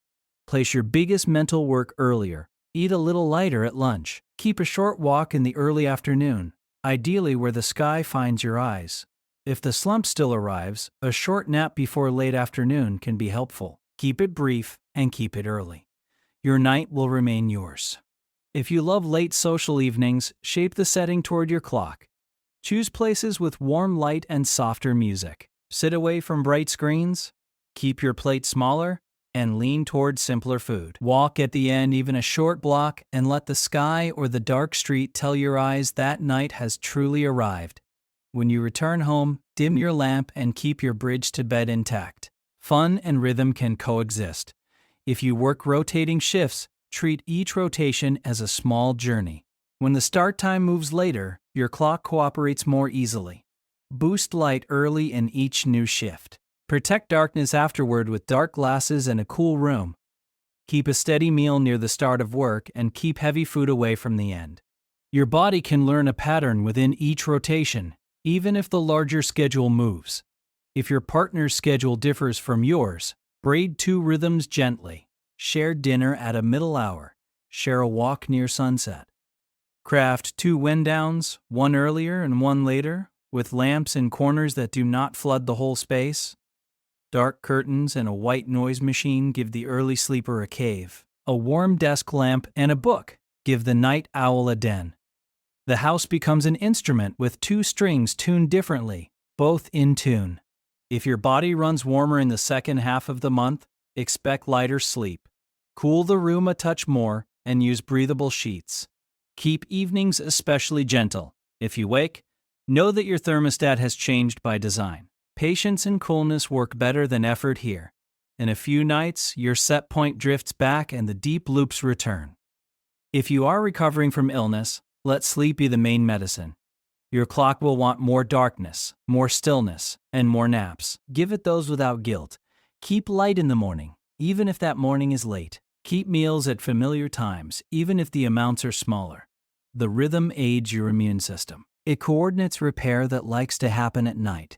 Place your biggest mental work earlier. Eat a little lighter at lunch. Keep a short walk in the early afternoon, ideally where the sky finds your eyes. If the slump still arrives, a short nap before late afternoon can be helpful. Keep it brief and keep it early. Your night will remain yours. If you love late social evenings, shape the setting toward your clock. Choose places with warm light and softer music. Sit away from bright screens. Keep your plate smaller and lean toward simpler food. Walk at the end even a short block and let the sky or the dark street tell your eyes that night has truly arrived. When you return home, dim your lamp and keep your bridge to bed intact. Fun and rhythm can coexist. If you work rotating shifts, treat each rotation as a small journey. When the start time moves later, your clock cooperates more easily. Boost light early in each new shift. Protect darkness afterward with dark glasses and a cool room. Keep a steady meal near the start of work and keep heavy food away from the end. Your body can learn a pattern within each rotation, even if the larger schedule moves. If your partner's schedule differs from yours, braid two rhythms gently. Share dinner at a middle hour. Share a walk near sunset. Craft two wind downs, one earlier and one later, with lamps in corners that do not flood the whole space. Dark curtains and a white noise machine give the early sleeper a cave. A warm desk lamp and a book give the night owl a den. The house becomes an instrument with two strings tuned differently, both in tune. If your body runs warmer in the second half of the month, expect lighter sleep. Cool the room a touch more and use breathable sheets. Keep evenings especially gentle. If you wake, know that your thermostat has changed by design. Patience and coolness work better than effort here. In a few nights, your set point drifts back and the deep loops return. If you are recovering from illness, let sleep be the main medicine. Your clock will want more darkness, more stillness, and more naps. Give it those without guilt. Keep light in the morning, even if that morning is late. Keep meals at familiar times, even if the amounts are smaller. The rhythm aids your immune system. It coordinates repair that likes to happen at night.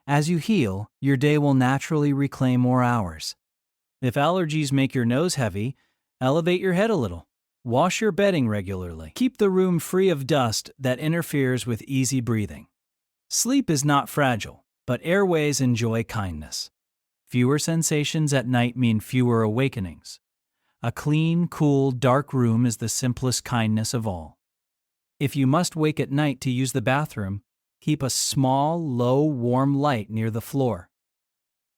As you heal, your day will naturally reclaim more hours. If allergies make your nose heavy, elevate your head a little. Wash your bedding regularly. Keep the room free of dust that interferes with easy breathing. Sleep is not fragile, but airways enjoy kindness. Fewer sensations at night mean fewer awakenings. A clean, cool, dark room is the simplest kindness of all. If you must wake at night to use the bathroom, keep a small, low, warm light near the floor.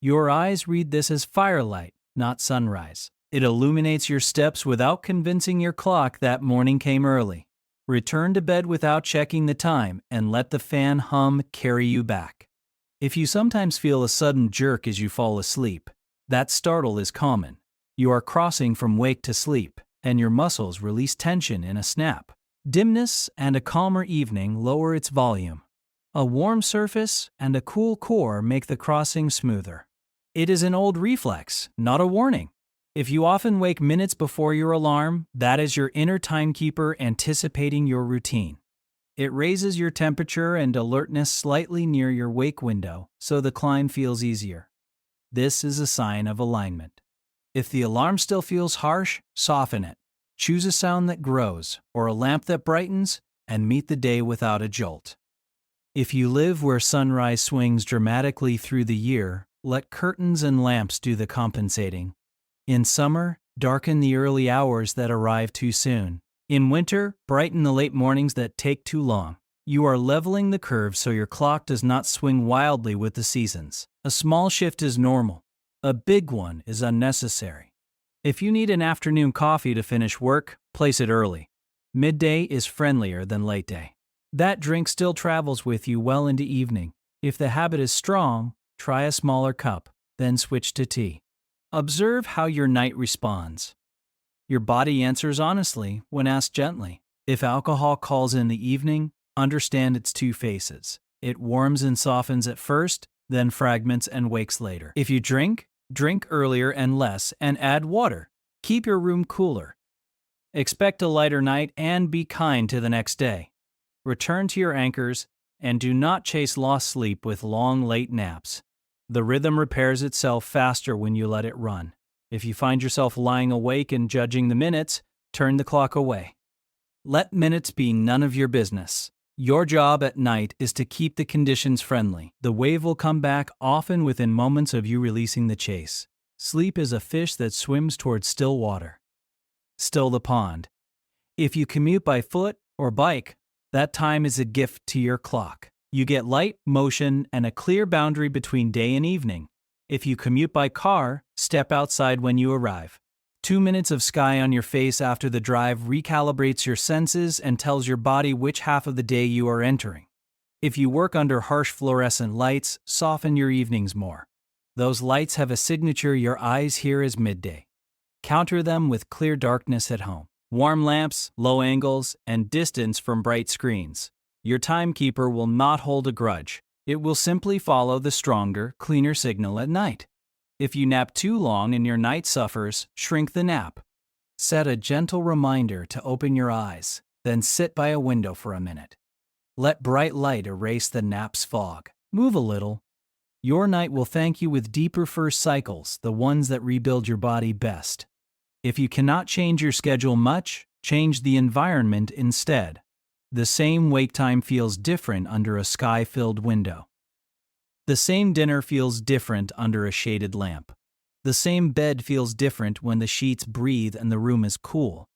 Your eyes read this as firelight, not sunrise. It illuminates your steps without convincing your clock that morning came early. Return to bed without checking the time and let the fan hum carry you back. If you sometimes feel a sudden jerk as you fall asleep, that startle is common. You are crossing from wake to sleep, and your muscles release tension in a snap. Dimness and a calmer evening lower its volume. A warm surface and a cool core make the crossing smoother. It is an old reflex, not a warning. If you often wake minutes before your alarm, that is your inner timekeeper anticipating your routine. It raises your temperature and alertness slightly near your wake window, so the climb feels easier. This is a sign of alignment. If the alarm still feels harsh, soften it. Choose a sound that grows or a lamp that brightens, and meet the day without a jolt. If you live where sunrise swings dramatically through the year, let curtains and lamps do the compensating. In summer, darken the early hours that arrive too soon. In winter, brighten the late mornings that take too long. You are leveling the curve so your clock does not swing wildly with the seasons. A small shift is normal. A big one is unnecessary. If you need an afternoon coffee to finish work, place it early. Midday is friendlier than late day. That drink still travels with you well into evening. If the habit is strong, try a smaller cup, then switch to tea. Observe how your night responds. Your body answers honestly when asked gently. If alcohol calls in the evening, understand its two faces. It warms and softens at first, then fragments and wakes later. If you drink, drink earlier and less, and add water. Keep your room cooler. Expect a lighter night and be kind to the next day. Return to your anchors and do not chase lost sleep with long, late naps. The rhythm repairs itself faster when you let it run. If you find yourself lying awake and judging the minutes, turn the clock away. Let minutes be none of your business. Your job at night is to keep the conditions friendly. The wave will come back often within moments of you releasing the chase. Sleep is a fish that swims towards still water. Still the pond. If you commute by foot or bike, that time is a gift to your clock. You get light, motion, and a clear boundary between day and evening. If you commute by car, step outside when you arrive. 2 minutes of sky on your face after the drive recalibrates your senses and tells your body which half of the day you are entering. If you work under harsh fluorescent lights, soften your evenings more. Those lights have a signature your eyes hear as midday. Counter them with clear darkness at home. Warm lamps, low angles, and distance from bright screens. Your timekeeper will not hold a grudge. It will simply follow the stronger, cleaner signal at night. If you nap too long and your night suffers, shrink the nap. Set a gentle reminder to open your eyes, then sit by a window for a minute. Let bright light erase the nap's fog. Move a little. Your night will thank you with deeper first cycles, the ones that rebuild your body best. If you cannot change your schedule much, change the environment instead. The same wake time feels different under a sky-filled window. The same dinner feels different under a shaded lamp. The same bed feels different when the sheets breathe and the room is cool.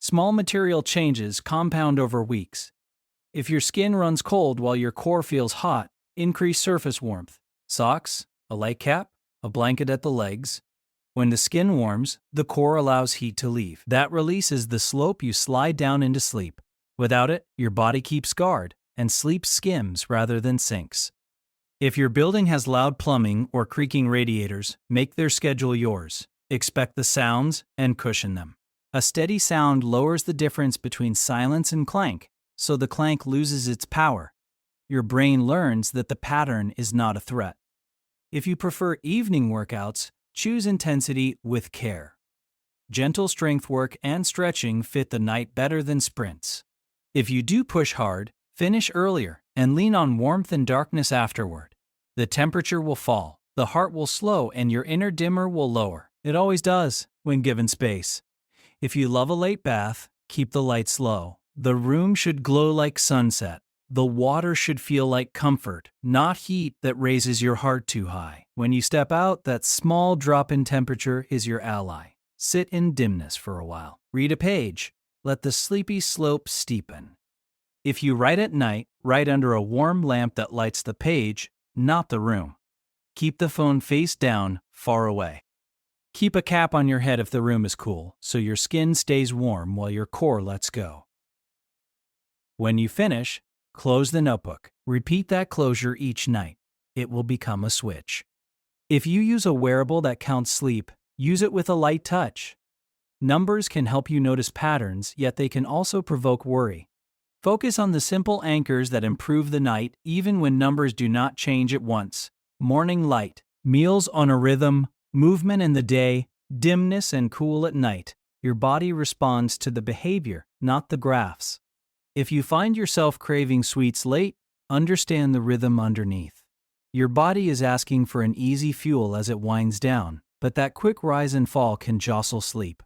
Small material changes compound over weeks. If your skin runs cold while your core feels hot, increase surface warmth. Socks, a light cap, a blanket at the legs. When the skin warms, the core allows heat to leave. That releases the slope you slide down into sleep. Without it, your body keeps guard, and sleep skims rather than sinks. If your building has loud plumbing or creaking radiators, make their schedule yours. Expect the sounds and cushion them. A steady sound lowers the difference between silence and clank, so the clank loses its power. Your brain learns that the pattern is not a threat. If you prefer evening workouts, choose intensity with care. Gentle strength work and stretching fit the night better than sprints. If you do push hard, finish earlier and lean on warmth and darkness afterward. The temperature will fall, the heart will slow, and your inner dimmer will lower. It always does when given space. If you love a late bath, keep the lights low. The room should glow like sunset. The water should feel like comfort, not heat that raises your heart too high. When you step out, that small drop in temperature is your ally. Sit in dimness for a while. Read a page. Let the sleepy slope steepen. If you write at night, write under a warm lamp that lights the page, not the room. Keep the phone face down, far away. Keep a cap on your head if the room is cool, so your skin stays warm while your core lets go. When you finish, close the notebook. Repeat that closure each night. It will become a switch. If you use a wearable that counts sleep, use it with a light touch. Numbers can help you notice patterns, yet they can also provoke worry. Focus on the simple anchors that improve the night even when numbers do not change at once. Morning light, meals on a rhythm, movement in the day, Dimness and cool at night. Your body responds to the behavior, not the graphs. If you find yourself craving sweets late, understand the rhythm underneath. Your body is asking for an easy fuel as it winds down, but that quick rise and fall can jostle sleep.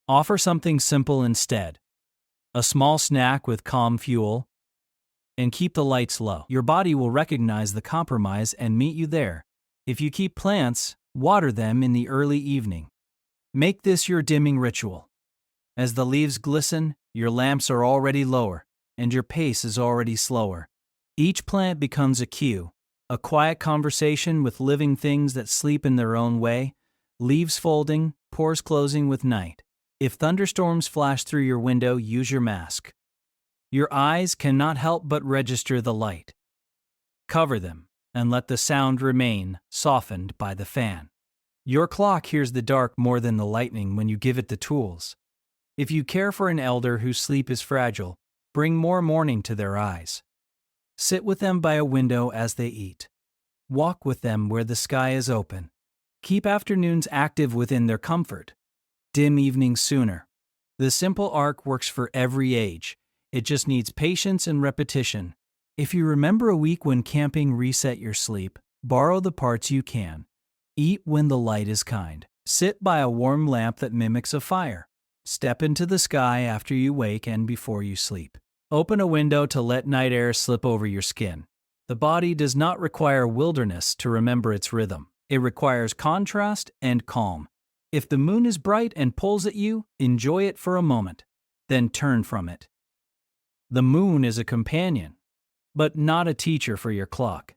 Offer something simple instead. A small snack with calm fuel, and keep the lights low. Your body will recognize the compromise and meet you there. If you keep plants, water them in the early evening. Make this your dimming ritual. As the leaves glisten, your lamps are already lower, and your pace is already slower. Each plant becomes a cue, a quiet conversation with living things that sleep in their own way, leaves folding, pores closing with night. If thunderstorms flash through your window, use your mask. Your eyes cannot help but register the light. Cover them, and let the sound remain softened by the fan. Your clock hears the dark more than the lightning when you give it the tools. If you care for an elder whose sleep is fragile, bring more morning to their eyes. Sit with them by a window as they eat. Walk with them where the sky is open. Keep afternoons active within their comfort. Dim evenings sooner. The simple arc works for every age. It just needs patience and repetition. If you remember a week when camping reset your sleep, borrow the parts you can. Eat when the light is kind. Sit by a warm lamp that mimics a fire. Step into the sky after you wake and before you sleep. Open a window to let night air slip over your skin. The body does not require wilderness to remember its rhythm. It requires contrast and calm. If the moon is bright and pulls at you, enjoy it for a moment, then turn from it. The moon is a companion, but not a teacher for your clock.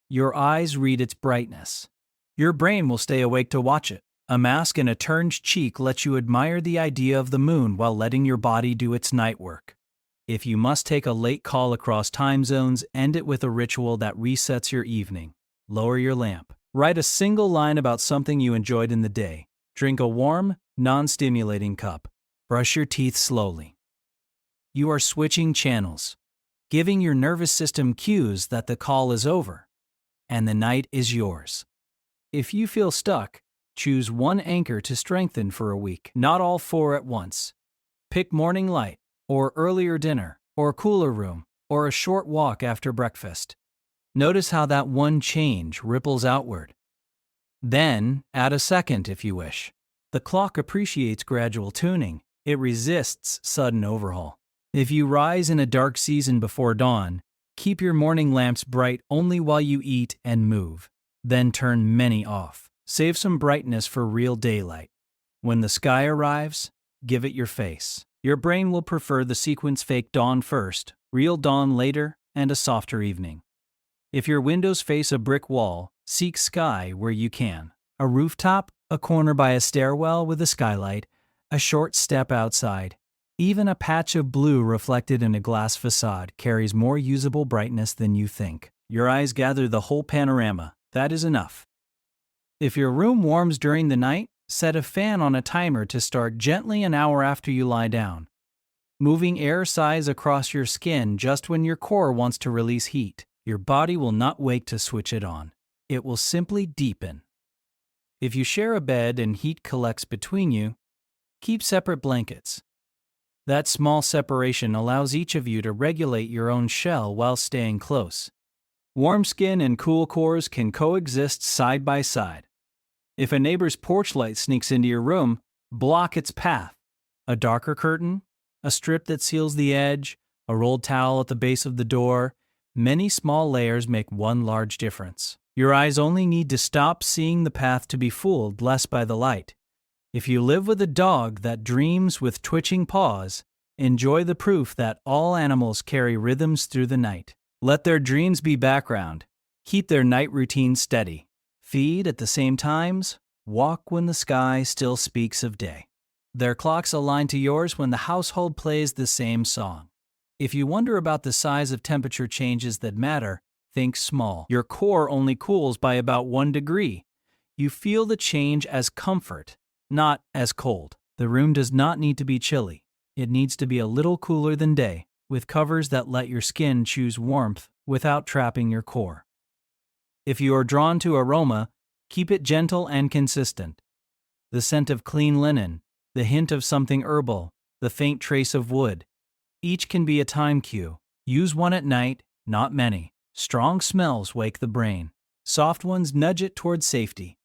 Your eyes read its brightness. Your brain will stay awake to watch it. A mask and a turned cheek let you admire the idea of the moon while letting your body do its night work. If you must take a late call across time zones, end it with a ritual that resets your evening. Lower your lamp. Write a single line about something you enjoyed in the day. Drink a warm, non-stimulating cup. Brush your teeth slowly. You are switching channels, giving your nervous system cues that the call is over, and the night is yours. If you feel stuck, choose one anchor to strengthen for a week, not all four at once. Pick morning light, or earlier dinner, or cooler room, or a short walk after breakfast. Notice how that one change ripples outward. Then, add a second if you wish. The clock appreciates gradual tuning. It resists sudden overhaul. If you rise in a dark season before dawn, keep your morning lamps bright only while you eat and move. Then turn many off. Save some brightness for real daylight. When the sky arrives, give it your face. Your brain will prefer the sequence fake dawn first, real dawn later, and a softer evening. If your windows face a brick wall, seek sky where you can. A rooftop, a corner by a stairwell with a skylight, a short step outside. Even a patch of blue reflected in a glass facade carries more usable brightness than you think. Your eyes gather the whole panorama. That is enough. If your room warms during the night, set a fan on a timer to start gently an hour after you lie down. Moving air sighs across your skin just when your core wants to release heat. Your body will not wake to switch it on. It will simply deepen. If you share a bed and heat collects between you, keep separate blankets. That small separation allows each of you to regulate your own shell while staying close. Warm skin and cool cores can coexist side by side. If a neighbor's porch light sneaks into your room, block its path. A darker curtain, a strip that seals the edge, a rolled towel at the base of the door, many small layers make one large difference. Your eyes only need to stop seeing the path to be fooled less by the light. If you live with a dog that dreams with twitching paws, enjoy the proof that all animals carry rhythms through the night. Let their dreams be background. Keep their night routine steady. Feed at the same times. Walk when the sky still speaks of day. Their clocks align to yours when the household plays the same song. If you wonder about the size of temperature changes that matter, think small. Your core only cools by about 1 degree. You feel the change as comfort, not as cold. The room does not need to be chilly. It needs to be a little cooler than day, with covers that let your skin choose warmth without trapping your core. If you are drawn to aroma, keep it gentle and consistent. the scent of clean linen, the hint of something herbal, the faint trace of wood. Each can be a time cue. Use one at night, not many. Strong smells wake the brain. Soft ones nudge it toward safety.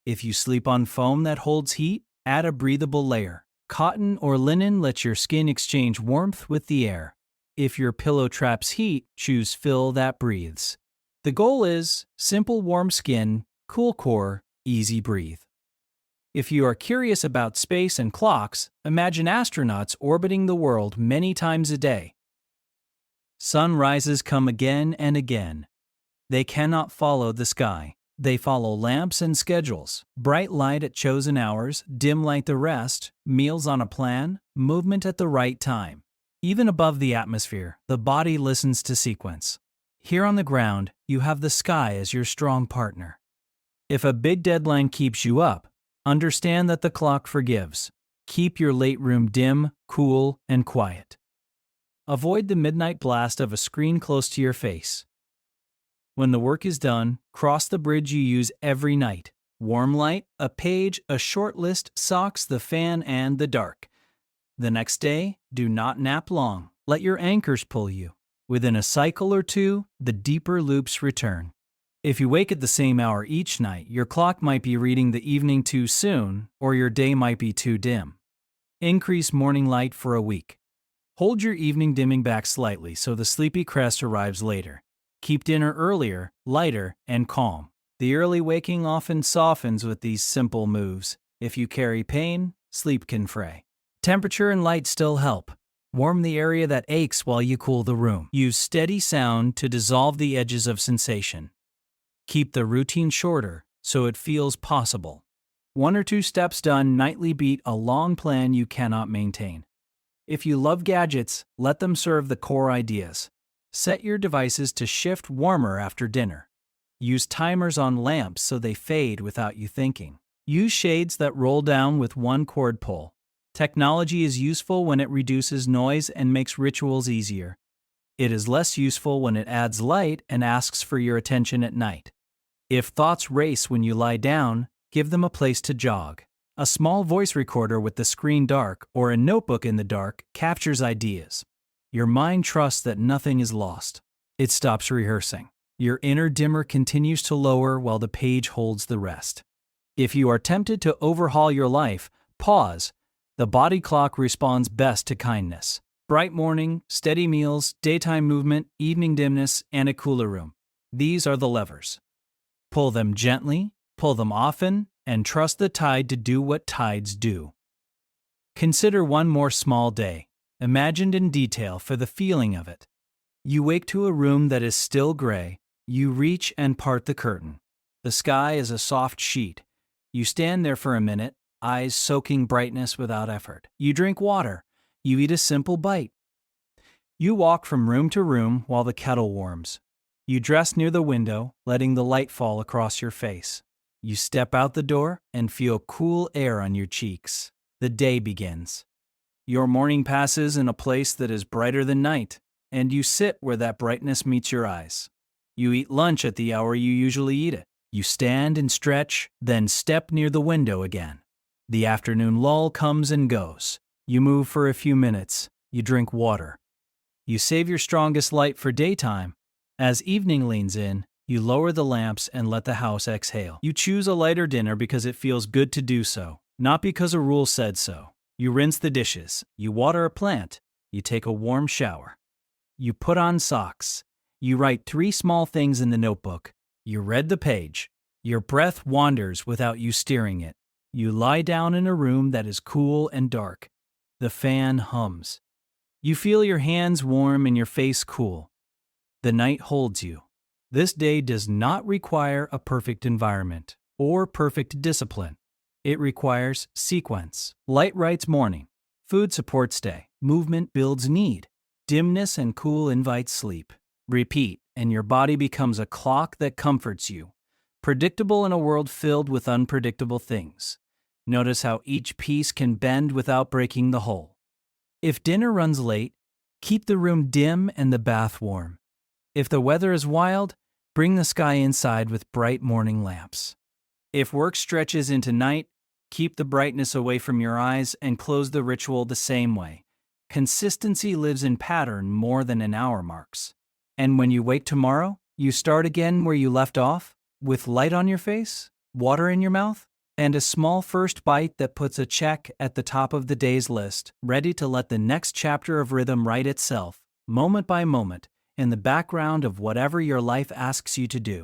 If you sleep on foam that holds heat, add a breathable layer. Cotton or linen lets your skin exchange warmth with the air. If your pillow traps heat, choose fill that breathes. The goal is simple warm skin, cool core, easy breathe. If you are curious about space and clocks, imagine astronauts orbiting the world many times a day. Sunrises come again and again. They cannot follow the sky. They follow lamps and schedules, bright light at chosen hours, dim light the rest, meals on a plan, movement at the right time. Even above the atmosphere, the body listens to sequence. Here on the ground, you have the sky as your strong partner. If a big deadline keeps you up, understand that the clock forgives. Keep your late room dim, cool, and quiet. Avoid the midnight blast of a screen close to your face. When the work is done, cross the bridge you use every night. Warm light, a page, a short list, socks, the fan, and the dark. The next day, do not nap long. Let your anchors pull you. Within a cycle or two, the deeper loops return. If you wake at the same hour each night, your clock might be reading the evening too soon, or your day might be too dim. Increase morning light for a week. Hold your evening dimming back slightly so the sleepy crest arrives later. Keep dinner earlier, lighter, and calm. The early waking often softens with these simple moves. If you carry pain, sleep can fray. Temperature and light still help. Warm the area that aches while you cool the room. Use steady sound to dissolve the edges of sensation. Keep the routine shorter so it feels possible. 1 or 2 steps done nightly beat a long plan you cannot maintain. If you love gadgets, let them serve the core ideas. Set your devices to shift warmer after dinner. Use timers on lamps so they fade without you thinking. Use shades that roll down with one cord pull. Technology is useful when it reduces noise and makes rituals easier. It is less useful when it adds light and asks for your attention at night. If thoughts race when you lie down, give them a place to jog. A small voice recorder with the screen dark or a notebook in the dark captures ideas. Your mind trusts that nothing is lost. It stops rehearsing. Your inner dimmer continues to lower while the page holds the rest. If you are tempted to overhaul your life, pause. The body clock responds best to kindness. Bright morning, steady meals, daytime movement, evening dimness, and a cooler room. These are the levers. Pull them gently, pull them often, and trust the tide to do what tides do. Consider one more small day, imagined in detail for the feeling of it. You wake to a room that is still gray. You reach and part the curtain. The sky is a soft sheet. You stand there for a minute, eyes soaking brightness without effort. You drink water. You eat a simple bite. You walk from room to room while the kettle warms. You dress near the window, letting the light fall across your face. You step out the door and feel cool air on your cheeks. The day begins. Your morning passes in a place that is brighter than night, and you sit where that brightness meets your eyes. You eat lunch at the hour you usually eat it. You stand and stretch, then step near the window again. The afternoon lull comes and goes. You move for a few minutes. You drink water. You save your strongest light for daytime. As evening leans in, you lower the lamps and let the house exhale. You choose a lighter dinner because it feels good to do so, not because a rule said so. You rinse the dishes. You water a plant. You take a warm shower. You put on socks. You write 3 small things in the notebook. You read the page. Your breath wanders without you steering it. You lie down in a room that is cool and dark. The fan hums. You feel your hands warm and your face cool. The night holds you. This day does not require a perfect environment or perfect discipline. It requires sequence. Light writes morning. Food supports day. Movement builds need. Dimness and cool invites sleep. Repeat, and your body becomes a clock that comforts you. Predictable in a world filled with unpredictable things. Notice how each piece can bend without breaking the whole. If dinner runs late, keep the room dim and the bath warm. If the weather is wild, bring the sky inside with bright morning lamps. If work stretches into night, Keep the brightness away from your eyes and close the ritual the same way. Consistency lives in pattern more than in hour marks. And when you wake tomorrow, you start again where you left off, with light on your face, water in your mouth, and a small first bite that puts a check at the top of the day's list, ready to let the next chapter of rhythm write itself, moment by moment, in the background of whatever your life asks you to do.